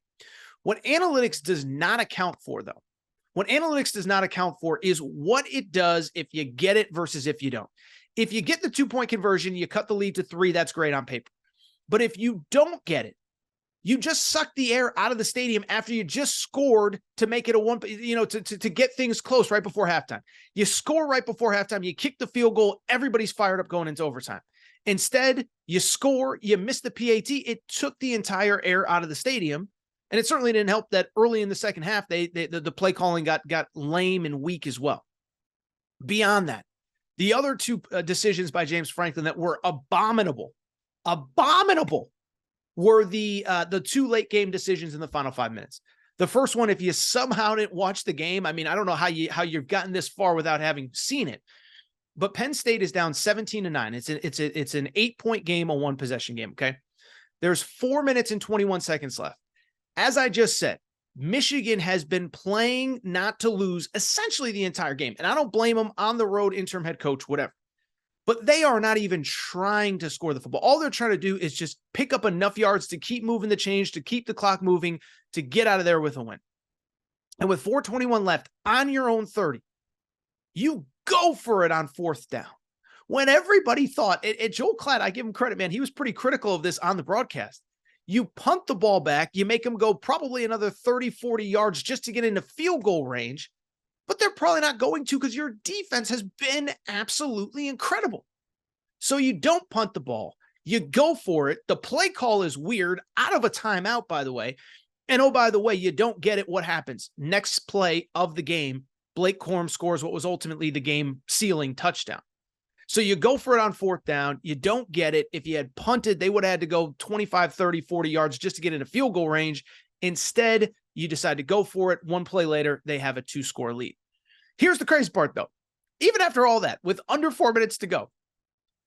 What analytics does not account for, though, what analytics does not account for is what it does if you get it versus if you don't. If you get the 2-point conversion, you cut the lead to 3, that's great on paper. But if you don't get it, you just suck the air out of the stadium after you just scored to make it a 1, to get things close right before halftime. You score right before halftime, you kick the field goal, everybody's fired up going into overtime. Instead, you score, you miss the PAT, it took the entire air out of the stadium. And it certainly didn't help that early in the second half, the play calling got lame and weak as well. Beyond that, the other 2 decisions by James Franklin that were abominable were the 2 late game decisions in the final 5 minutes. The first one, if you somehow didn't watch the game, I mean, I don't know how you've gotten this far without having seen it, but Penn State is down 17-9. It's an 8-point game, a 1-possession game. Okay. There's 4 minutes and 21 seconds left. As I just said, Michigan has been playing not to lose essentially the entire game. And I don't blame them, on the road, interim head coach, whatever. But they are not even trying to score the football. All they're trying to do is just pick up enough yards to keep moving the change, to keep the clock moving, to get out of there with a win. And with 4:21 left on your own 30, you go for it on 4th down. When everybody thought, Joel Klatt, I give him credit, man, he was pretty critical of this on the broadcast. You punt the ball back, you make them go probably another 30, 40 yards just to get into field goal range, but they're probably not going to because your defense has been absolutely incredible. So you don't punt the ball, you go for it. The play call is weird, out of a timeout, by the way. And oh, by the way, you don't get it. What happens? Next play of the game, Blake Corum scores what was ultimately the game sealing touchdown. So you go for it on 4th down. You don't get it. If you had punted, they would have had to go 25, 30, 40 yards just to get into field goal range. Instead, you decide to go for it. 1 play later, they have a 2-score lead. Here's the crazy part, though. Even after all that, with under 4 minutes to go,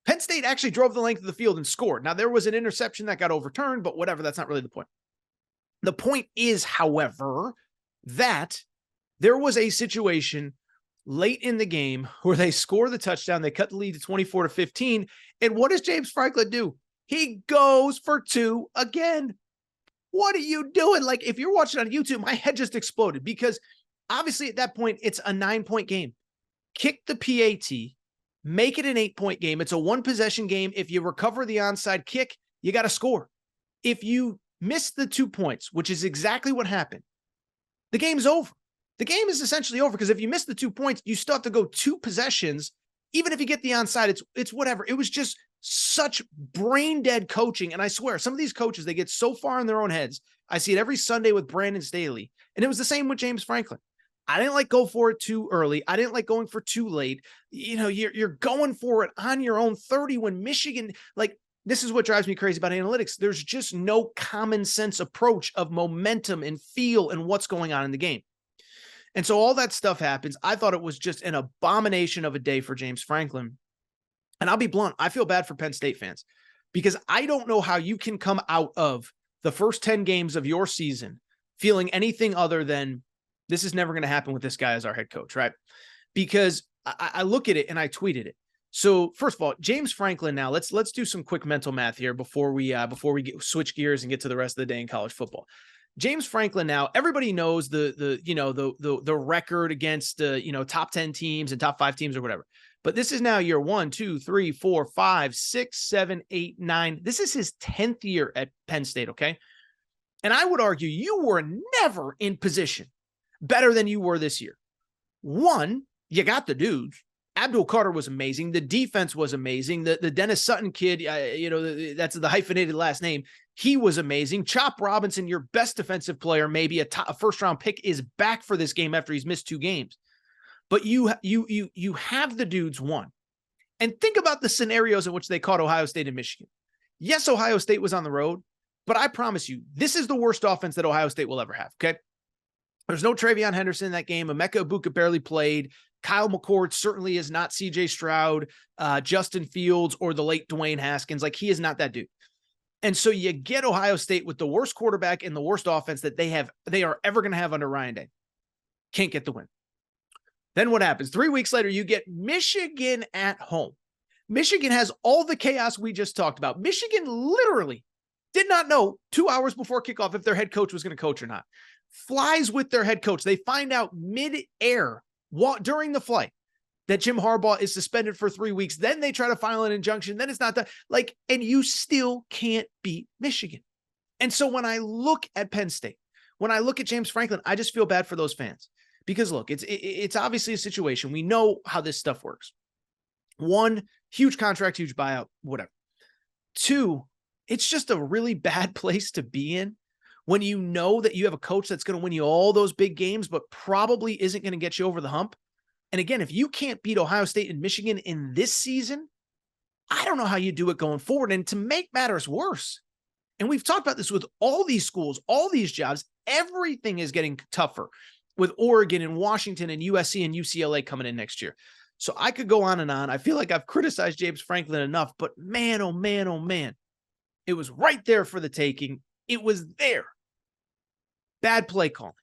Penn State actually drove the length of the field and scored. Now, there was an interception that got overturned, but whatever, that's not really the point. The point is, however, that there was a situation late in the game where they score the touchdown, they cut the lead to 24-15. And what does James Franklin do? He goes for 2 again. What are you doing? Like, if you're watching on YouTube, my head just exploded because obviously at that point, it's a 9-point game. Kick the PAT, make it an 8-point game. It's a 1-possession game. If you recover the onside kick, you got to score. If you miss the 2 points, which is exactly what happened, the game's over. The game is essentially over because if you miss the 2 points, you still have to go 2 possessions. Even if you get the onside, it's whatever. It was just such brain dead coaching. And I swear, some of these coaches, they get so far in their own heads. I see it every Sunday with Brandon Staley. And it was the same with James Franklin. I didn't like go for it too early. I didn't like going for too late. You're going for it on your own 30 when Michigan, like, this is what drives me crazy about analytics. There's just no common sense approach of momentum and feel and what's going on in the game. And so all that stuff happens. I thought it was just an abomination of a day for James Franklin. And I'll be blunt, I feel bad for Penn State fans because I don't know how you can come out of the first 10 games of your season feeling anything other than this is never going to happen with this guy as our head coach, right? Because I look at it and I tweeted it. So first of all, James Franklin. Now let's do some quick mental math here before we switch gears and get to the rest of the day in college football. James Franklin. Now everybody knows the record against top 10 teams and top 5 teams or whatever. But this is now year 1, 2, 3, 4, 5, 6, 7, 8, 9. This is his 10th year at Penn State. Okay, and I would argue you were never in position better than you were this year. One, you got the dudes. Abdul Carter was amazing. The defense was amazing. The Dennis Sutton kid, that's the hyphenated last name. He was amazing. Chop Robinson, your best defensive player, maybe a first-round pick, is back for this game after he's missed 2 games. But you have the dudes, one. And think about the scenarios in which they caught Ohio State and Michigan. Yes, Ohio State was on the road, but I promise you, this is the worst offense that Ohio State will ever have, okay? There's no Travion Henderson in that game. Emeka Egbuka barely played. Kyle McCord certainly is not C.J. Stroud, Justin Fields, or the late Dwayne Haskins. Like, he is not that dude. And so you get Ohio State with the worst quarterback and the worst offense that they are ever going to have under Ryan Day. Can't get the win. Then what happens? 3 weeks later, you get Michigan at home. Michigan has all the chaos we just talked about. Michigan literally did not know 2 hours before kickoff if their head coach was going to coach or not. Flies with their head coach. They find out mid-air during the flight that Jim Harbaugh is suspended for 3 weeks. Then they try to file an injunction. Then it's not that. And you still can't beat Michigan. And so when I look at Penn State, when I look at James Franklin, I just feel bad for those fans. Because look, it's obviously a situation. We know how this stuff works. 1, huge contract, huge buyout, whatever. 2, it's just a really bad place to be in when you know that you have a coach that's going to win you all those big games, but probably isn't going to get you over the hump. And again, if you can't beat Ohio State and Michigan in this season, I don't know how you do it going forward. And to make matters worse, and we've talked about this with all these schools, all these jobs, everything is getting tougher with Oregon and Washington and USC and UCLA coming in next year. So I could go on and on. I feel like I've criticized James Franklin enough, but man, oh man, oh man, it was right there for the taking. It was there. Bad play calling.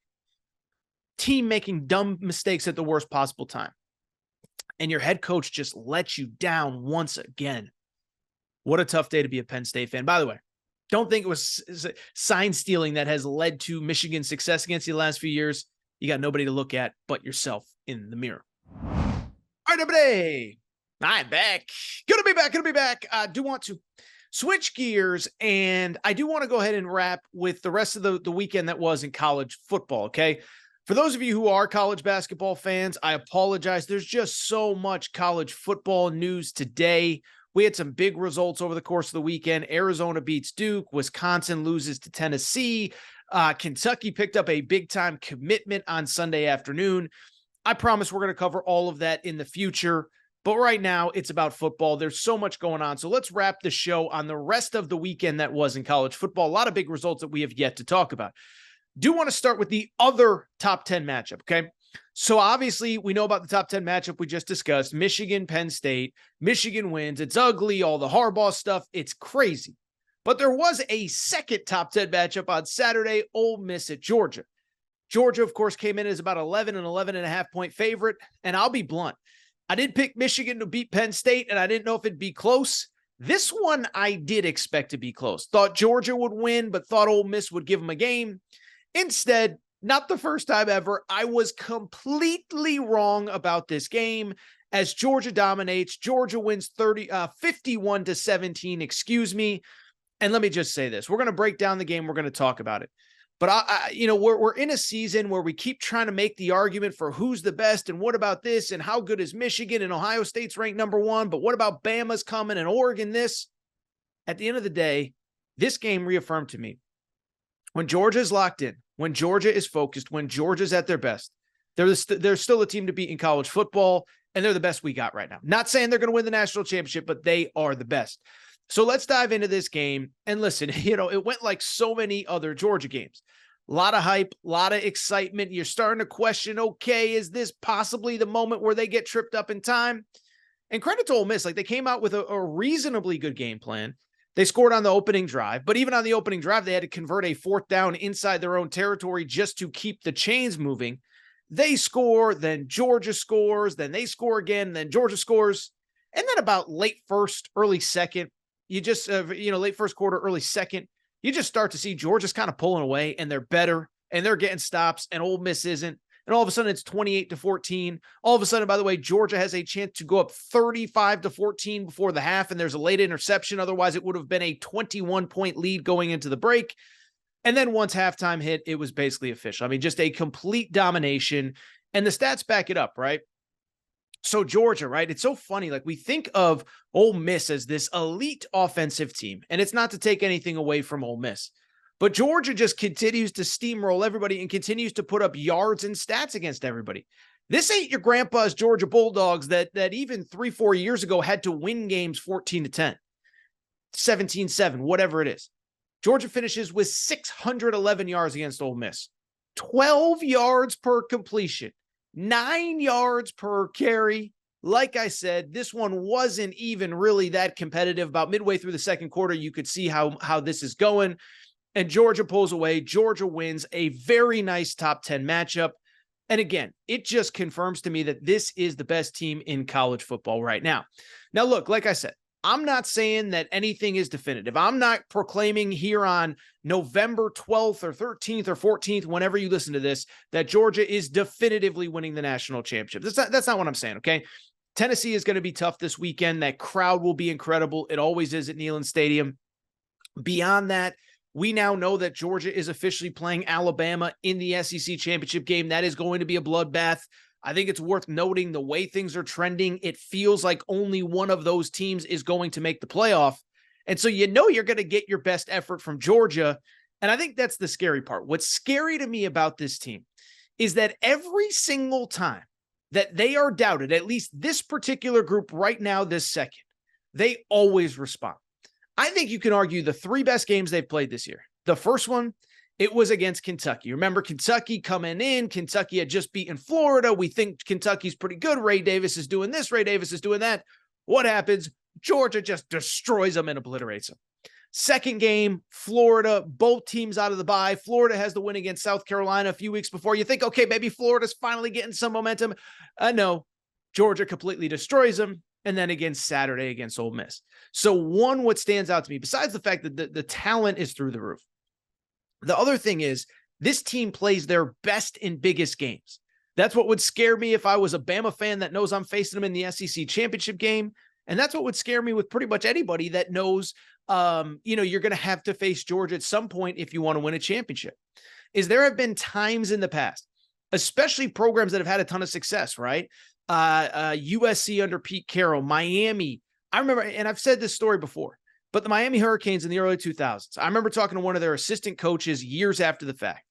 Team making dumb mistakes at the worst possible time. And your head coach just lets you down once again. What a tough day to be a Penn State fan. By the way, don't think it was sign stealing that has led to Michigan's success against you the last few years. You got nobody to look at but yourself in the mirror. All right, everybody. I'm back. Gonna be back. I do want to switch gears, and I do want to go ahead and wrap with the rest of the weekend that was in college football, okay? For those of you who are college basketball fans, I apologize. There's just so much college football news today. We had some big results over the course of the weekend. Arizona beats Duke. Wisconsin loses to Tennessee. Kentucky picked up a big-time commitment on Sunday afternoon. I promise we're going to cover all of that in the future. But right now, it's about football. There's so much going on. So let's wrap the show on the rest of the weekend that was in college football. A lot of big results that we have yet to talk about. Do want to start with the other top 10 matchup, okay? So obviously, we know about the top 10 matchup we just discussed. Michigan, Penn State. Michigan wins. It's ugly, all the Harbaugh stuff. It's crazy. But there was a second top 10 matchup on Saturday, Ole Miss at Georgia. Georgia, of course, came in as about 11.5 point favorite. And I'll be blunt. I did pick Michigan to beat Penn State, and I didn't know if it'd be close. This one I did expect to be close. Thought Georgia would win, but thought Ole Miss would give them a game. Instead, not the first time ever, I was completely wrong about this game as Georgia dominates. Georgia wins 51-17, excuse me. And let me just say this. We're going to break down the game. We're going to talk about it. But we're in a season where we keep trying to make the argument for who's the best and what about this and how good is Michigan and Ohio State's ranked number 1, but what about Bama's coming and Oregon this? At the end of the day, this game reaffirmed to me when Georgia's locked in, when Georgia is focused, when Georgia's at their best, they're still a team to beat in college football, and they're the best we got right now. Not saying they're going to win the national championship, but they are the best. So let's dive into this game. And listen, it went like so many other Georgia games. A lot of hype, a lot of excitement. You're starting to question, okay, is this possibly the moment where they get tripped up in time? And credit to Ole Miss, like they came out with a reasonably good game plan. They scored on the opening drive, but even on the opening drive, they had to convert a 4th down inside their own territory just to keep the chains moving. They score, then Georgia scores, then they score again, then Georgia scores. And then about late first, early second, you just, late first quarter, early second, you just start to see Georgia's kind of pulling away, and they're better, and they're getting stops, and Ole Miss isn't. And all of a sudden, it's 28-14. All of a sudden, by the way, Georgia has a chance to go up 35-14 before the half, and there's a late interception. Otherwise, it would have been a 21-point lead going into the break. And then once halftime hit, it was basically official. I mean, just a complete domination, and the stats back it up, right? So Georgia, right? It's so funny. Like we think of Ole Miss as this elite offensive team, and it's not to take anything away from Ole Miss, but Georgia just continues to steamroll everybody and continues to put up yards and stats against everybody. This ain't your grandpa's Georgia Bulldogs that even 3-4 years ago had to win games 14-10, 17-7, whatever it is. Georgia finishes with 611 yards against Ole Miss, 12 yards per completion. 9 yards per carry, Like I said, this one wasn't even really that competitive. About midway through the second quarter, you could see how this is going. And Georgia pulls away. Georgia wins a very nice top 10 matchup. And again, it just confirms to me that this is the best team in college football right now. Now, look, like I said, I'm not saying that anything is definitive. I'm not proclaiming here on November 12th or 13th or 14th, whenever you listen to this, that Georgia is definitively winning the national championship. That's not what I'm saying, okay? Tennessee is going to be tough this weekend. That crowd will be incredible. It always is at Neyland Stadium. Beyond that, we now know that Georgia is officially playing Alabama in the SEC championship game. That is going to be a bloodbath. I think it's worth noting the way things are trending. It feels like only one of those teams is going to make the playoff. And so you know you're going to get your best effort from Georgia. And I think that's the scary part. What's scary to me about this team is that every single time that they are doubted, at least this particular group right now, this second, they always respond. I think you can argue the three best games they've played this year. The first one, it was against Kentucky. Remember Kentucky coming in. Kentucky had just beaten Florida. We think Kentucky's pretty good. Ray Davis is doing this. Ray Davis is doing that. What happens? Georgia just destroys them and obliterates them. Second game, Florida, both teams out of the bye. Florida has the win against South Carolina a few weeks before. You think, okay, maybe Florida's finally getting some momentum. No, Georgia completely destroys them. And then again, Saturday against Ole Miss. So one, what stands out to me, besides the fact that the talent is through the roof, the other thing is this team plays their best and biggest games. That's what would scare me if I was a Bama fan that knows I'm facing them in the SEC championship game. And that's what would scare me with pretty much anybody that knows, you're going to have to face Georgia at some point if you want to win a championship. Is there have been times in the past, especially programs that have had a ton of success, right? USC under Pete Carroll, Miami. I remember, and I've said this story before, but the Miami Hurricanes in the early 2000s, I remember talking to one of their assistant coaches years after the fact.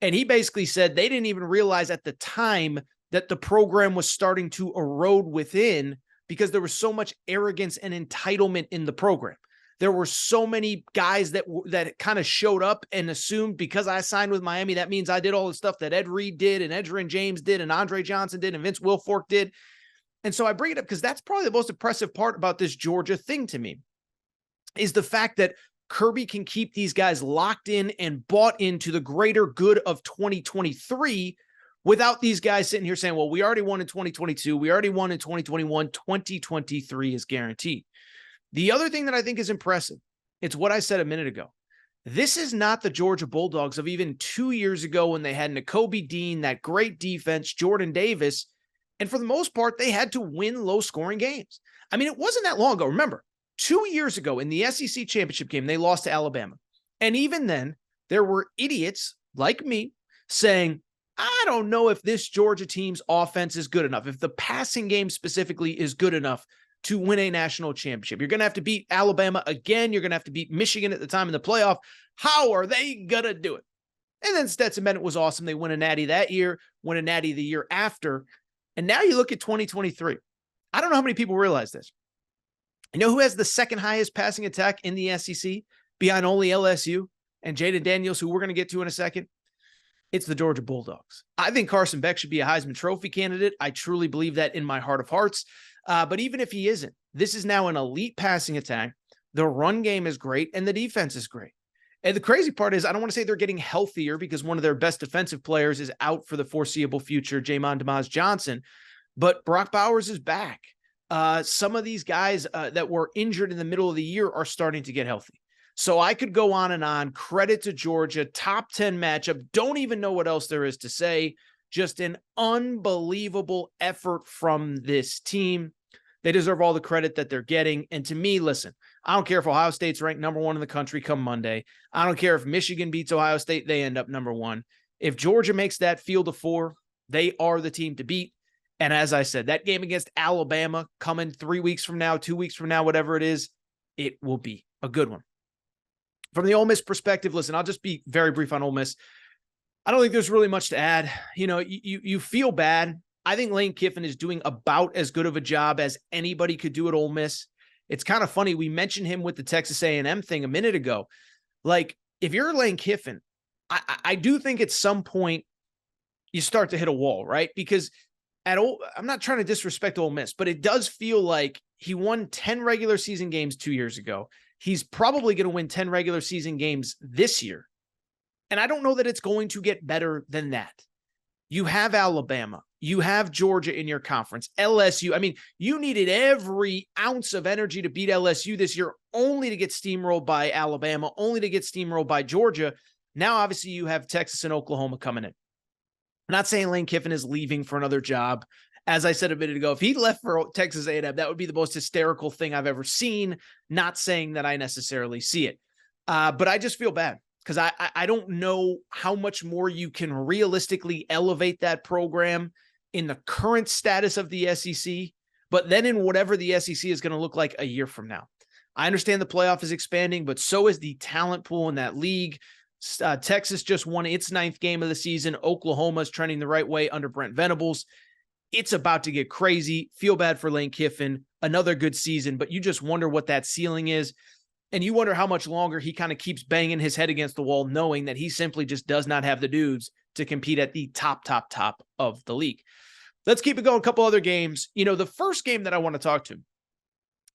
And he basically said they didn't even realize at the time that the program was starting to erode within because there was so much arrogance and entitlement in the program. There were so many guys that kind of showed up and assumed because I signed with Miami, that means I did all the stuff that Ed Reed did and Edgerrin James did and Andre Johnson did and Vince Wilfork did. And so I bring it up because that's probably the most impressive part about this Georgia thing to me is the fact that Kirby can keep these guys locked in and bought into the greater good of 2023 without these guys sitting here saying, well, we already won in 2022. We already won in 2021. 2023 is guaranteed. The other thing that I think is impressive, it's what I said a minute ago. This is not the Georgia Bulldogs of even 2 years ago when they had Nakobe Dean, that great defense, Jordan Davis. And for the most part, they had to win low-scoring games. I mean, it wasn't that long ago. Remember, 2 years ago in the SEC championship game, they lost to Alabama. And even then, there were idiots like me saying, I don't know if this Georgia team's offense is good enough, if the passing game specifically is good enough to win a national championship. You're going to have to beat Alabama again. You're going to have to beat Michigan at the time in the playoff. How are they going to do it? And then Stetson Bennett was awesome. They win a natty that year, win a natty the year after. And now you look at 2023. I don't know how many people realize this. You know who has the second highest passing attack in the SEC behind only LSU and Jayden Daniels, who we're going to get to in a second? It's the Georgia Bulldogs. I think Carson Beck should be a Heisman Trophy candidate. I truly believe that in my heart of hearts. But even if he isn't, this is now an elite passing attack. The run game is great, and the defense is great. And the crazy part is, I don't want to say they're getting healthier because one of their best defensive players is out for the foreseeable future, Jamon DeMaz Johnson, but Brock Bowers is back. Some of these guys that were injured in the middle of the year are starting to get healthy. So I could go on and on. Credit to Georgia, top 10 matchup. Don't even know what else there is to say. Just an unbelievable effort from this team. They deserve all the credit that they're getting. And to me, listen, I don't care if Ohio State's ranked number one in the country come Monday. I don't care if Michigan beats Ohio State, they end up number one. If Georgia makes that field of four, they are the team to beat. And as I said, that game against Alabama coming 3 weeks from now, 2 weeks from now, whatever it is, it will be a good one. From the Ole Miss perspective, listen, I'll just be very brief on Ole Miss. I don't think there's really much to add. You know, you feel bad. I think Lane Kiffin is doing about as good of a job as anybody could do at Ole Miss. It's kind of funny. We mentioned him with the Texas A&M thing a minute ago. Like, if you're Lane Kiffin, I do think at some point you start to hit a wall, right? Because I'm not trying to disrespect Ole Miss, but it does feel like he won 10 regular season games 2 years ago. He's probably going to win 10 regular season games this year. And I don't know that it's going to get better than that. You have Alabama. You have Georgia in your conference. LSU. I mean, you needed every ounce of energy to beat LSU this year, only to get steamrolled by Alabama, only to get steamrolled by Georgia. Now, obviously, you have Texas and Oklahoma coming in. I'm not saying Lane Kiffin is leaving for another job. As I said a minute ago, if he left for Texas A&M, that would be the most hysterical thing I've ever seen. Not saying that I necessarily see it. But I just feel bad because I don't know how much more you can realistically elevate that program in the current status of the SEC, but then in whatever the SEC is going to look like a year from now. I understand the playoff is expanding, but so is the talent pool in that league. Texas just won its 9th game of the season. Oklahoma is trending the right way under Brent Venables. It's about to get crazy. Feel bad for Lane Kiffin. Another good season, but you just wonder what that ceiling is. And you wonder how much longer he kind of keeps banging his head against the wall, knowing that he simply just does not have the dudes to compete at the top of the league. Let's keep it going. A couple other games. The first game that I want to talk to,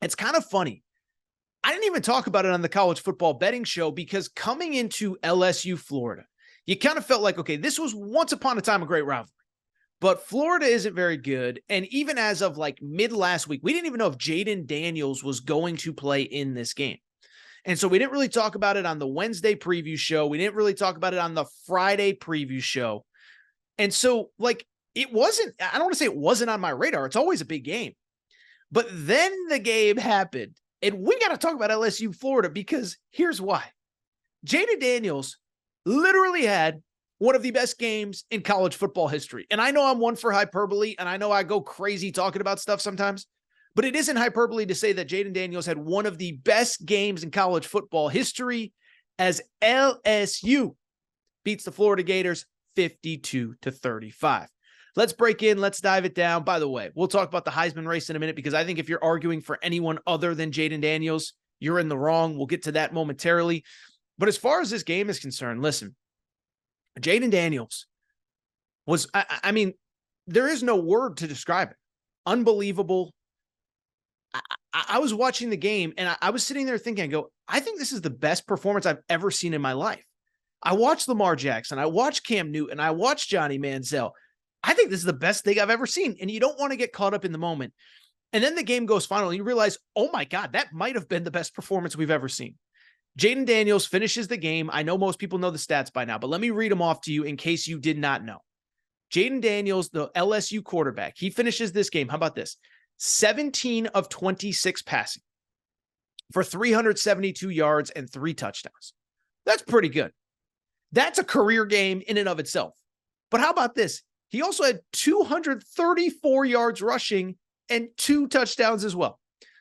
it's kind of funny. I didn't even talk about it on the college football betting show because coming into LSU, Florida, you kind of felt like, okay, this was once upon a time a great rivalry, but Florida isn't very good. And even as of like mid last week, we didn't even know if Jayden Daniels was going to play in this game. And so we didn't really talk about it on the Wednesday preview show. We didn't really talk about it on the Friday preview show. And so it wasn't, I don't want to say it wasn't on my radar. It's always a big game. But then the game happened. And we got to talk about LSU, Florida, because here's why. Jayden Daniels literally had one of the best games in college football history. And I know I'm one for hyperbole, and I know I go crazy talking about stuff sometimes, but it isn't hyperbole to say that Jayden Daniels had one of the best games in college football history as LSU beats the Florida Gators 52-35. Let's break in. Let's dive it down. By the way, we'll talk about the Heisman race in a minute because I think if you're arguing for anyone other than Jayden Daniels, you're in the wrong. We'll get to that momentarily. But as far as this game is concerned, listen, Jayden Daniels was, I mean, there is no word to describe it. Unbelievable. I was watching the game and I was sitting there thinking, I think this is the best performance I've ever seen in my life. I watched Lamar Jackson. I watched Cam Newton. I watched Johnny Manziel. I think this is the best thing I've ever seen. And you don't want to get caught up in the moment. And then the game goes final and you realize, oh my God, that might have been the best performance we've ever seen. Jayden Daniels finishes the game. I know most people know the stats by now, but let me read them off to you in case you did not know. Jayden Daniels, the LSU quarterback, he finishes this game. How about this? 17 of 26 passing for 372 yards and 3 touchdowns. That's pretty good. That's a career game in and of itself. But how about this? He also had 234 yards rushing and 2 touchdowns as well.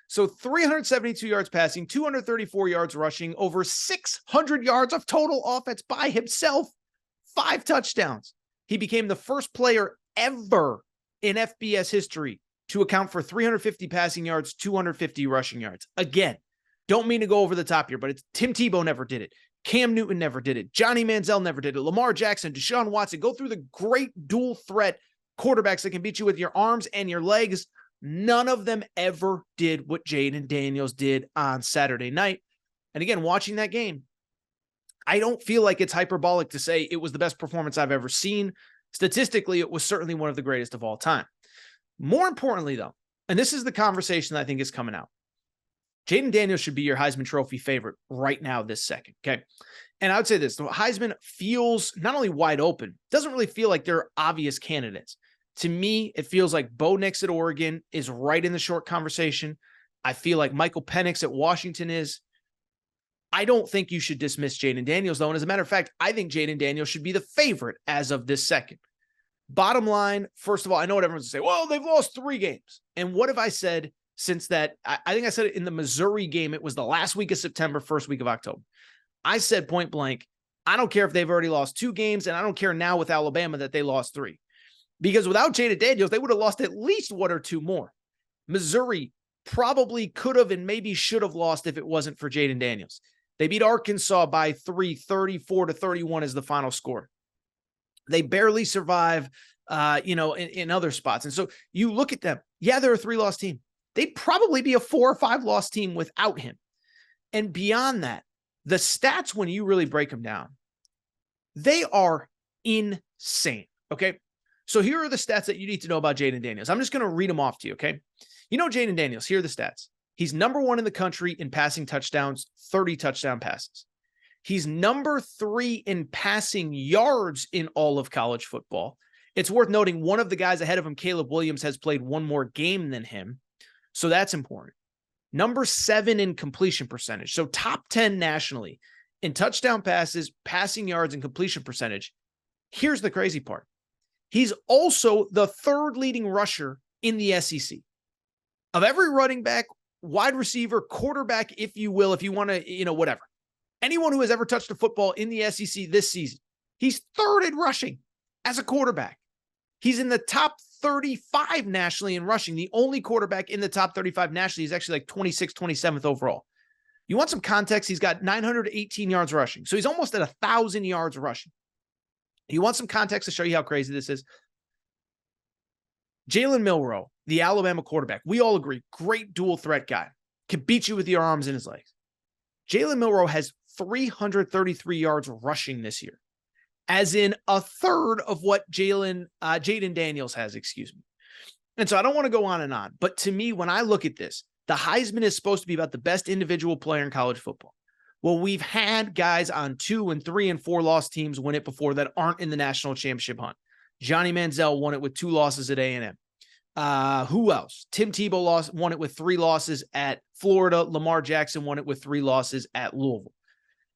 So 372 yards passing, 234 yards rushing, over 600 yards of total offense by himself, 5 touchdowns. He became the first player ever in FBS history to account for 350 passing yards, 250 rushing yards. Again, don't mean to go over the top here, but Tim Tebow never did it. Cam Newton never did it. Johnny Manziel never did it. Lamar Jackson, Deshaun Watson, go through the great dual threat quarterbacks that can beat you with your arms and your legs. None of them ever did what Jayden Daniels did on Saturday night. And again, watching that game, I don't feel like it's hyperbolic to say it was the best performance I've ever seen. Statistically, it was certainly one of the greatest of all time. More importantly, though, and this is the conversation that I think is coming out, Jayden Daniels should be your Heisman Trophy favorite right now, this second, okay? And I would say this, the Heisman feels not only wide open, doesn't really feel like they're obvious candidates. To me, it feels like Bo Nix at Oregon is right in the short conversation. I feel like Michael Penix at Washington is. I don't think you should dismiss Jayden Daniels, though. And as a matter of fact, I think Jayden Daniels should be the favorite as of this second. Bottom line, first of all, I know what everyone's going to say. Well, they've lost 3 games. And what have I said since that? I think I said it in the Missouri game. It was the last week of September, first week of October. I said point blank, I don't care if they've already lost 2 games, and I don't care now with Alabama that they lost 3. Because without Jayden Daniels, they would have lost at least 1 or 2 more. Missouri probably could have and maybe should have lost if it wasn't for Jayden Daniels. They beat Arkansas by 3, 34-31 is the final score. They barely survive in other spots. And so you look at them. Yeah, they're a 3-loss team. They'd probably be a 4 or 5-loss team without him. And beyond that, the stats, when you really break them down, they are insane. Okay. So here are the stats that you need to know about Jayden Daniels. I'm just going to read them off to you. Okay. Jayden Daniels, here are the stats. He's number 1 in the country in passing touchdowns, 30 touchdown passes. He's number 3 in passing yards in all of college football. It's worth noting one of the guys ahead of him, Caleb Williams, has played one more game than him. So that's important. Number 7 in completion percentage. So top 10 nationally in touchdown passes, passing yards, and completion percentage. Here's the crazy part. He's also the 3rd leading rusher in the SEC. Of every running back, wide receiver, quarterback, if you will, if you want to, whatever. Anyone who has ever touched a football in the SEC this season, he's 3rd in rushing as a quarterback. He's in the top 35 nationally in rushing. The only quarterback in the top 35 nationally is actually like 26th, 27th overall. You want some context? He's got 918 yards rushing. So he's almost at 1,000 yards rushing. You want some context to show you how crazy this is? Jalen Milroe, the Alabama quarterback, we all agree, great dual threat guy. Can beat you with your arms and his legs. Jalen Milroe has 333 yards rushing this year, as in a third of what Jayden Daniels has, And so I don't want to go on and on, but to me, when I look at this, the Heisman is supposed to be about the best individual player in college football. Well, we've had guys on 2 and 3 and 4 loss teams win it before that aren't in the national championship hunt. Johnny Manziel won it with 2 losses at A&M. Who else? Tim Tebow won it with 3 losses at Florida. Lamar Jackson won it with 3 losses at Louisville.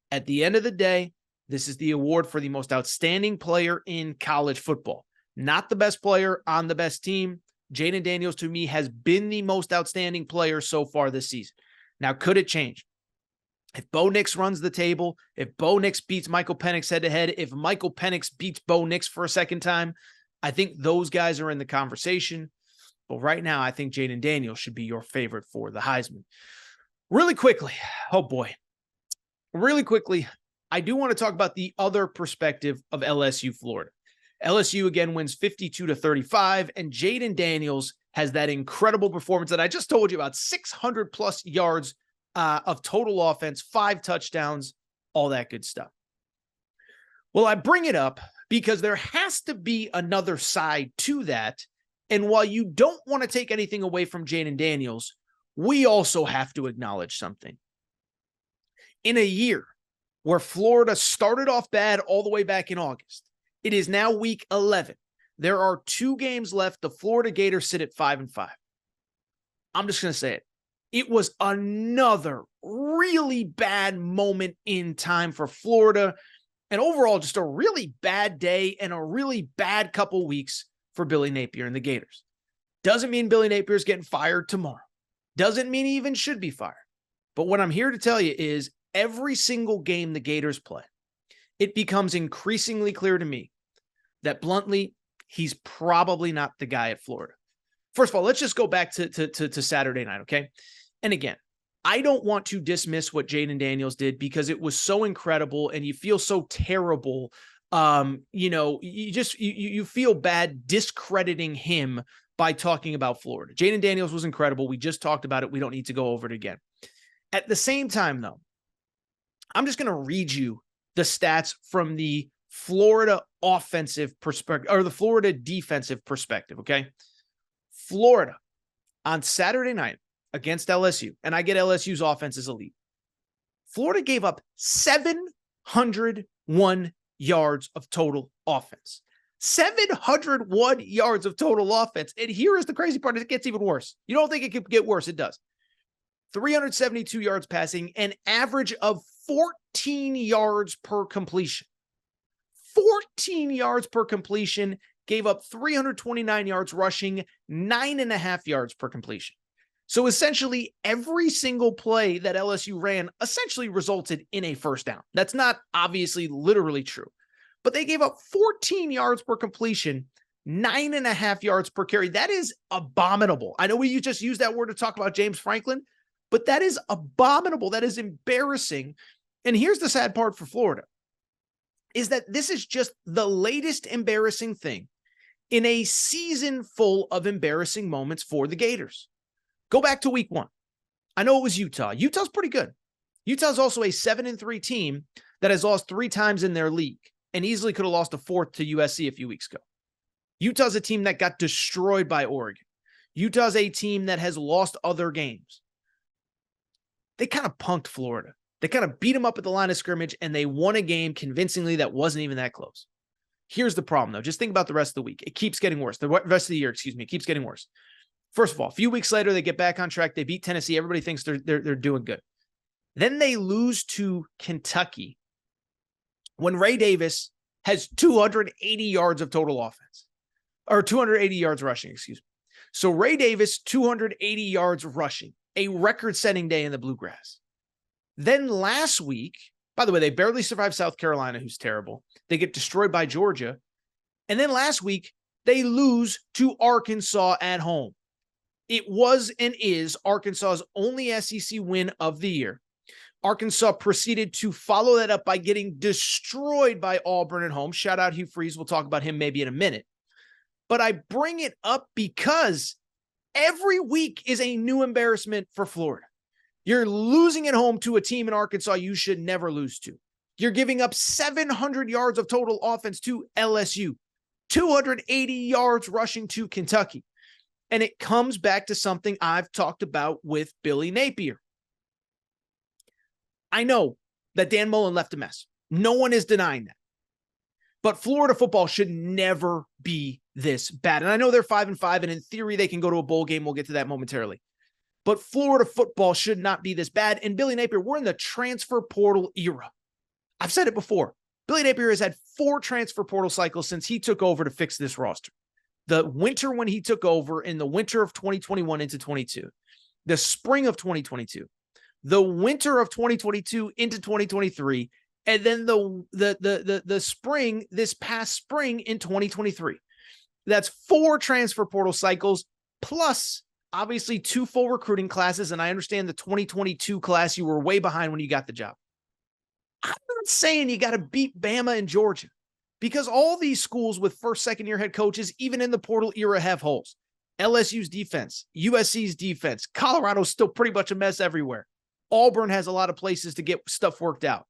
At the end of the day, this is the award for the most outstanding player in college football. Not the best player on the best team. Jayden Daniels, to me, has been the most outstanding player so far this season. Now, could it change? If Bo Nix runs the table, if Bo Nix beats Michael Penix head-to-head, if Michael Penix beats Bo Nix for a second time, I think those guys are in the conversation. But right now, I think Jayden Daniels should be your favorite for the Heisman. Really quickly, I do want to talk about the other perspective of LSU Florida. LSU again wins 52-35, and Jayden Daniels has that incredible performance that I just told you about, 600 plus yards of total offense, 5 touchdowns, all that good stuff. Well, I bring it up because there has to be another side to that. And while you don't want to take anything away from Jayden Daniels, we also have to acknowledge something. In a year where Florida started off bad all the way back in August, it is now week 11. There are 2 games left. The Florida Gators sit at 5-5. I'm just going to say it. It was another really bad moment in time for Florida, and overall just a really bad day and a really bad couple weeks for Billy Napier and the Gators. Doesn't mean Billy Napier is getting fired tomorrow. Doesn't mean he even should be fired. But what I'm here to tell you is every single game the Gators play, it becomes increasingly clear to me that bluntly, he's probably not the guy at Florida. First of all, let's just go back to Saturday night, okay? And again, I don't want to dismiss what Jayden Daniels did because it was so incredible and you feel so terrible. You feel bad discrediting him by talking about Florida. Jayden Daniels was incredible. We just talked about it. We don't need to go over it again. At the same time, though, I'm just going to read you the stats from the Florida offensive perspective or the Florida defensive perspective. Okay. Florida on Saturday night against LSU, and I get LSU's offense is elite. Florida gave up 701 yards of total offense. 701 yards of total offense. And here is the crazy part. It gets even worse. You don't think it could get worse. It does. 372 yards passing, an average of 14 yards per completion. 14 yards per completion, gave up 329 yards rushing, 9.5 yards per completion. So essentially every single play that LSU ran essentially resulted in a first down. That's not obviously literally true, but they gave up 14 yards per completion, 9.5 yards per carry. That is abominable. I know we just used that word to talk about James Franklin, but that is abominable. That is embarrassing. And here's the sad part for Florida is that this is just the latest embarrassing thing in a season full of embarrassing moments for the Gators. Go back to week 1. I know it was Utah. Utah's pretty good. Utah's also a 7-3 team that has lost 3 times in their league and easily could have lost a 4th to USC a few weeks ago. Utah's a team that got destroyed by Oregon. Utah's a team that has lost other games. They kind of punked Florida. They kind of beat them up at the line of scrimmage, and they won a game convincingly that wasn't even that close. Here's the problem, though. Just think about the rest of the week. It keeps getting worse. The rest of the year, it keeps getting worse. First of all, a few weeks later, they get back on track. They beat Tennessee. Everybody thinks they're doing good. Then they lose to Kentucky when Ray Davis has 280 yards of total offense, or 280 yards rushing, excuse me. So Ray Davis, 280 yards rushing, a record-setting day in the Bluegrass. Then last week, by the way, they barely survived South Carolina, who's terrible. They get destroyed by Georgia. And then last week, they lose to Arkansas at home. It was and is Arkansas's only SEC win of the year. Arkansas proceeded to follow that up by getting destroyed by Auburn at home. Shout out Hugh Freeze. We'll talk about him maybe in a minute. But I bring it up because every week is a new embarrassment for Florida. You're losing at home to a team in Arkansas you should never lose to. You're giving up 700 yards of total offense to LSU, 280 yards rushing to Kentucky. And it comes back to something I've talked about with Billy Napier. I know that Dan Mullen left a mess. No one is denying that. But Florida football should never be this bad. And I know they're 5-5, and in theory, they can go to a bowl game. We'll get to that momentarily. But Florida football should not be this bad. And Billy Napier, we're in the transfer portal era. I've said it before. Billy Napier has had 4 transfer portal cycles since he took over to fix this roster. The winter when he took over, in the winter of 2021 into 22, the spring of 2022, the winter of 2022 into 2023, and then the spring, this past spring in 2023. That's 4 transfer portal cycles, plus obviously 2 full recruiting classes. And I understand the 2022 class, you were way behind when you got the job. I'm not saying you got to beat Bama and Georgia, because all these schools with first, second year head coaches, even in the portal era, have holes. LSU's defense, USC's defense, Colorado's still pretty much a mess everywhere. Auburn has a lot of places to get stuff worked out.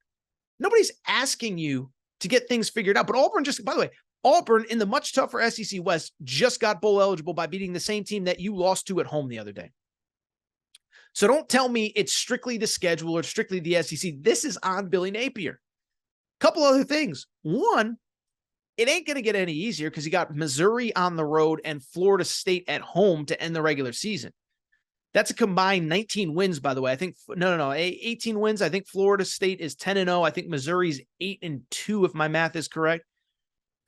Nobody's asking you to get things figured out, but Auburn just, by the way, Auburn in the much tougher SEC West just got bowl eligible by beating the same team that you lost to at home the other day. So don't tell me it's strictly the schedule or strictly the SEC. This is on Billy Napier. Couple other things. One, it ain't going to get any easier because you got Missouri on the road and Florida State at home to end the regular season. That's a combined 19 wins, by the way. I think, 18 wins. I think Florida State is 10-0. I think Missouri's 8-2, if my math is correct.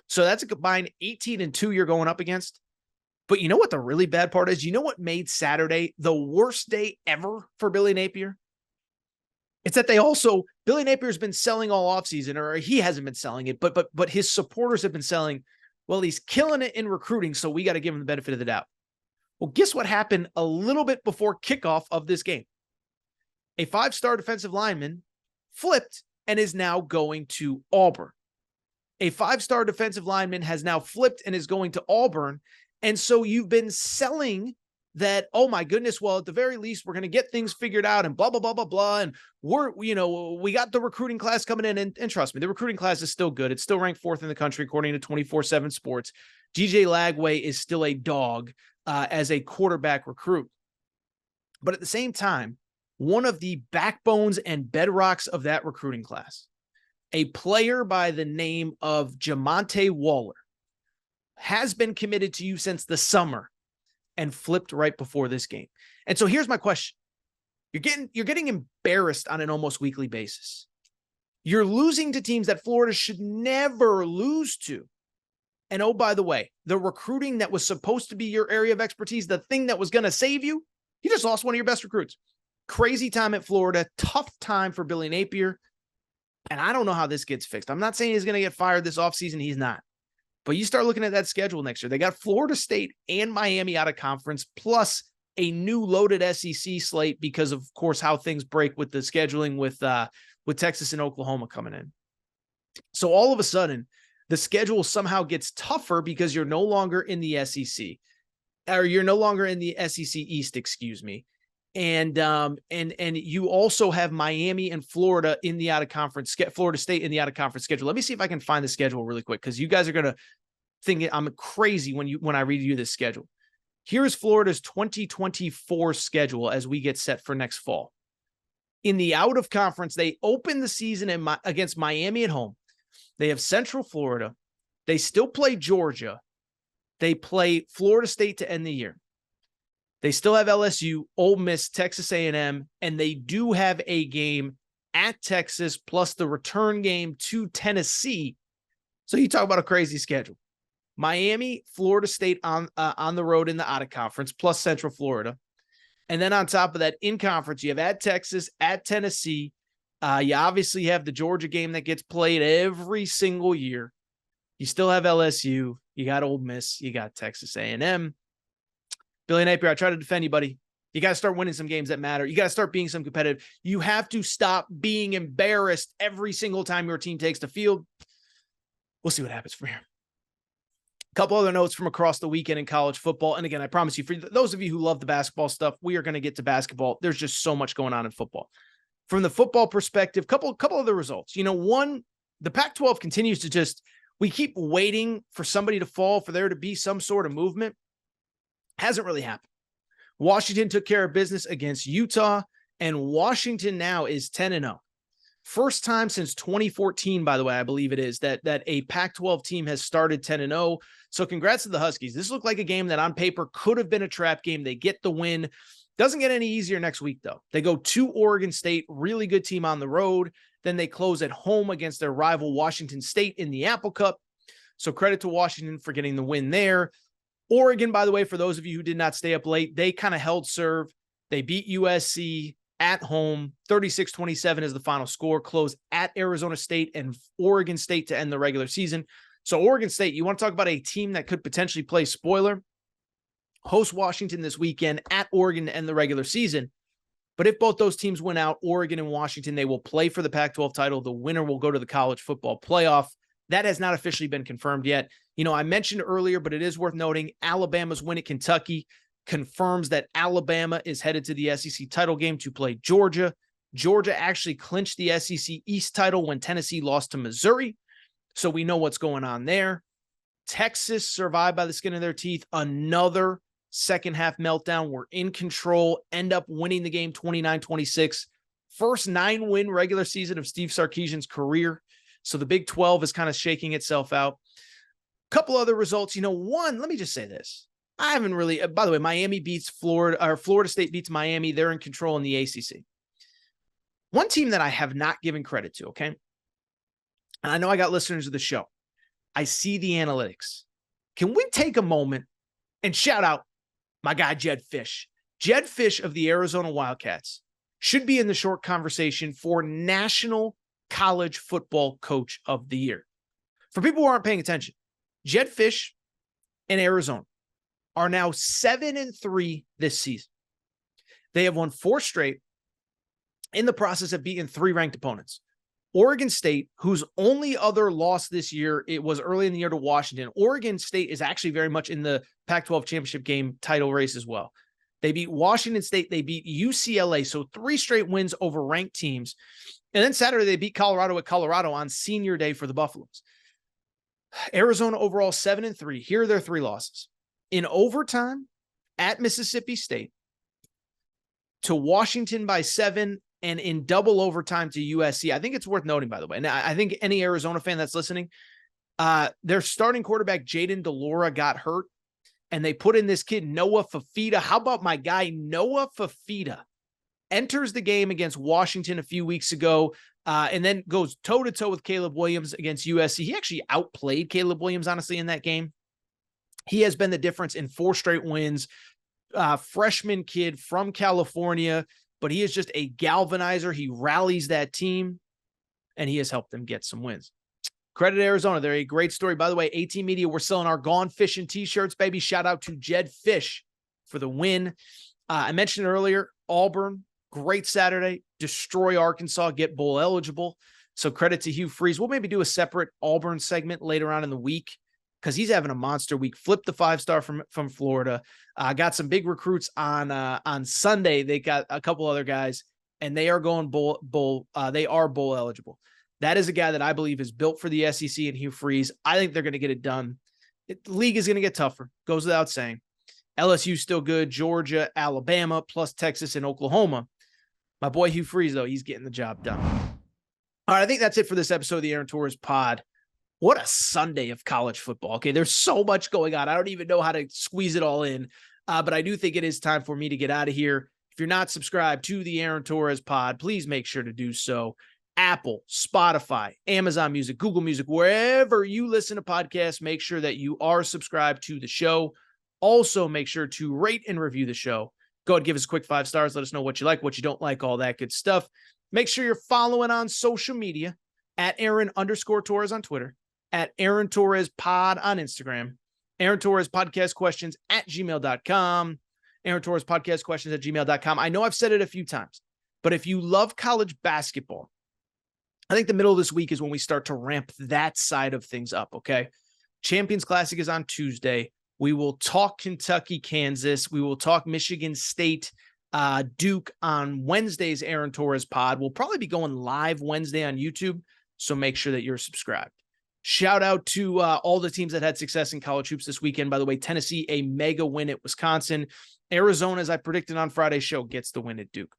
So that's a combined 18-2 you're going up against. But you know what the really bad part is? You know what made Saturday the worst day ever for Billy Napier? It's that Billy Napier's been selling all offseason, or he hasn't been selling it, but his supporters have been selling, well, he's killing it in recruiting, so we got to give him the benefit of the doubt. Well, guess what happened a little bit before kickoff of this game? A 5-star defensive lineman flipped and is now going to Auburn. A 5-star defensive lineman has now flipped and is going to Auburn. And so you've been selling that, oh my goodness, well, at the very least, we're going to get things figured out and blah, blah, blah, blah, blah. And we got the recruiting class coming in, and trust me, the recruiting class is still good. It's still ranked 4th in the country, according to 24/7 Sports. DJ Lagway is still a dog as a quarterback recruit. But at the same time, one of the backbones and bedrocks of that recruiting class, a player by the name of Jamonte Waller, has been committed to you since the summer and flipped right before this game. And so here's my question. You're getting embarrassed on an almost weekly basis. You're losing to teams that Florida should never lose to. And oh, by the way, the recruiting that was supposed to be your area of expertise, the thing that was going to save you, you just lost one of your best recruits. Crazy time at Florida, tough time for Billy Napier. And I don't know how this gets fixed. I'm not saying he's going to get fired this offseason. He's not. But you start looking at that schedule next year. They got Florida State and Miami out of conference, plus a new loaded SEC slate because, of course, how things break with the scheduling with Texas and Oklahoma coming in. So all of a sudden, the schedule somehow gets tougher because you're no longer in the SEC, or you're no longer in the SEC East, excuse me. And you also have Miami and Florida in the out of conference, Florida State in the out of conference schedule. Let me see if I can find the schedule really quick, because you guys are going to think I'm crazy when I read you this schedule. Here's Florida's 2024 schedule as we get set for next fall. In the out of conference, they open the season against Miami at home. They have Central Florida. They still play Georgia. They play Florida State to end the year. They still have LSU, Ole Miss, Texas A&M, and they do have a game at Texas plus the return game to Tennessee. So you talk about a crazy schedule. Miami, Florida State on the road in the out of conference plus Central Florida. And then on top of that, in conference, you have at Texas, at Tennessee. You obviously have the Georgia game that gets played every single year. You still have LSU. You got Ole Miss. You got Texas A&M. Billy Napier, I try to defend you, buddy. You got to start winning some games that matter. You got to start being some competitive. You have to stop being embarrassed every single time your team takes the field. We'll see what happens from here. A couple other notes from across the weekend in college football. And again, I promise you, for those of you who love the basketball stuff, we are going to get to basketball. There's just so much going on in football. From the football perspective, couple of the results. One, the Pac-12 continues to we keep waiting for somebody to fall, for there to be some sort of movement. Hasn't really happened. Washington took care of business against Utah, and Washington now is 10-0. First time since 2014, by the way, I believe it is, that a Pac-12 team has started 10-0. So congrats to the Huskies. This looked like a game that on paper could have been a trap game. They get the win. Doesn't get any easier next week, though. They go to Oregon State, really good team on the road. Then they close at home against their rival Washington State in the Apple Cup. So credit to Washington for getting the win there. Oregon, by the way, for those of you who did not stay up late, they kind of held serve. They beat USC at home. 36-27 is the final score. Close at Arizona State and Oregon State to end the regular season. So Oregon State, you want to talk about a team that could potentially play spoiler? Host Washington this weekend at Oregon to end the regular season. But if both those teams win out, Oregon and Washington, they will play for the Pac-12 title. The winner will go to the college football playoff. That has not officially been confirmed yet. I mentioned earlier, but it is worth noting, Alabama's win at Kentucky confirms that Alabama is headed to the SEC title game to play Georgia. Georgia actually clinched the SEC East title when Tennessee lost to Missouri. So we know what's going on there. Texas survived by the skin of their teeth. Another second half meltdown. We're in control, end up winning the game 29-26. First 9-win regular season of Steve Sarkisian's career. So the Big 12 is kind of shaking itself out. Couple other results. One, let me just say this. I haven't really, by the way, Miami beats Florida, or Florida State beats Miami. They're in control in the ACC. One team that I have not given credit to, okay? And I know I got listeners of the show. I see the analytics. Can we take a moment and shout out my guy, Jedd Fisch? Jedd Fisch of the Arizona Wildcats should be in the short conversation for National College Football Coach of the Year. For people who aren't paying attention, Jedd Fisch and Arizona are now 7-3 this season. They have won 4 straight in the process of beating 3 ranked opponents. Oregon State, whose only other loss this year, it was early in the year to Washington. Oregon State is actually very much in the Pac-12 championship game title race as well. They beat Washington State. They beat UCLA. So 3 straight wins over ranked teams. And then Saturday, they beat Colorado at Colorado on senior day for the Buffaloes. Arizona overall 7-3. Here are their 3 losses. In overtime at Mississippi State, to Washington by 7, and in double overtime to USC. I think it's worth noting, by the way, and I think any Arizona fan that's listening, their starting quarterback, Jayden Daniels, got hurt, and they put in this kid, Noah Fafita. How about my guy, Noah Fafita? Enters the game against Washington a few weeks ago, and then goes toe-to-toe with Caleb Williams against USC. He actually outplayed Caleb Williams, honestly, in that game. He has been the difference in 4 straight wins. Freshman kid from California, but he is just a galvanizer. He rallies that team, and he has helped them get some wins. Credit Arizona. They're a great story. By the way, AT Media, we're selling our Gone Fishing t-shirts, baby. Shout out to Jedd Fisch for the win. I mentioned earlier, Auburn, great Saturday. Destroy Arkansas, get bowl eligible. So credit to Hugh Freeze. We'll maybe do a separate Auburn segment later on in the week because he's having a monster week. Flipped the 5-star from Florida. Got some big recruits on Sunday. They got a couple other guys, and they are going bowl. They are bowl eligible. That is a guy that I believe is built for the SEC and Hugh Freeze. I think they're going to get it done. The league is going to get tougher. Goes without saying. LSU's still good. Georgia, Alabama, plus Texas and Oklahoma. My boy Hugh Freeze, though, he's getting the job done. All right, I think that's it for this episode of the Aaron Torres pod. What a Sunday of college football. Okay, there's so much going on. I don't even know how to squeeze it all in, but I do think it is time for me to get out of here. If you're not subscribed to the Aaron Torres pod, please make sure to do so. Apple, Spotify, Amazon Music, Google Music, wherever you listen to podcasts, make sure that you are subscribed to the show. Also, make sure to rate and review the show. Go ahead, give us a quick 5 stars. Let us know what you like, what you don't like, all that good stuff. Make sure you're following on social media at Aaron_Torres on Twitter, at Aaron Torres Pod on Instagram, Aaron Torres Podcast Questions at gmail.com, Aaron Torres Podcast Questions at gmail.com. I know I've said it a few times, but if you love college basketball, I think the middle of this week is when we start to ramp that side of things up, okay? Champions Classic is on Tuesday. We will talk Kentucky, Kansas. We will talk Michigan State, Duke on Wednesday's Aaron Torres pod. We'll probably be going live Wednesday on YouTube, so make sure that you're subscribed. Shout out to all the teams that had success in college hoops this weekend. By the way, Tennessee, a mega win at Wisconsin. Arizona, as I predicted on Friday's show, gets the win at Duke.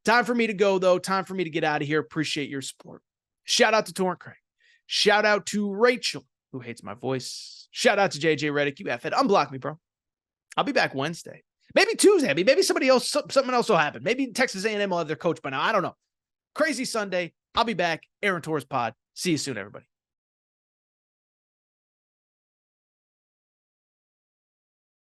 Time for me to go, though. Time for me to get out of here. Appreciate your support. Shout out to Torrent Craig. Shout out to Rachel, who hates my voice. Shout out to JJ Reddick. You F it. Unblock me, bro. I'll be back Wednesday. Maybe Tuesday. I mean, maybe something else will happen. Maybe Texas A&M will have their coach by now. I don't know. Crazy Sunday. I'll be back. Aaron Torres pod. See you soon, everybody.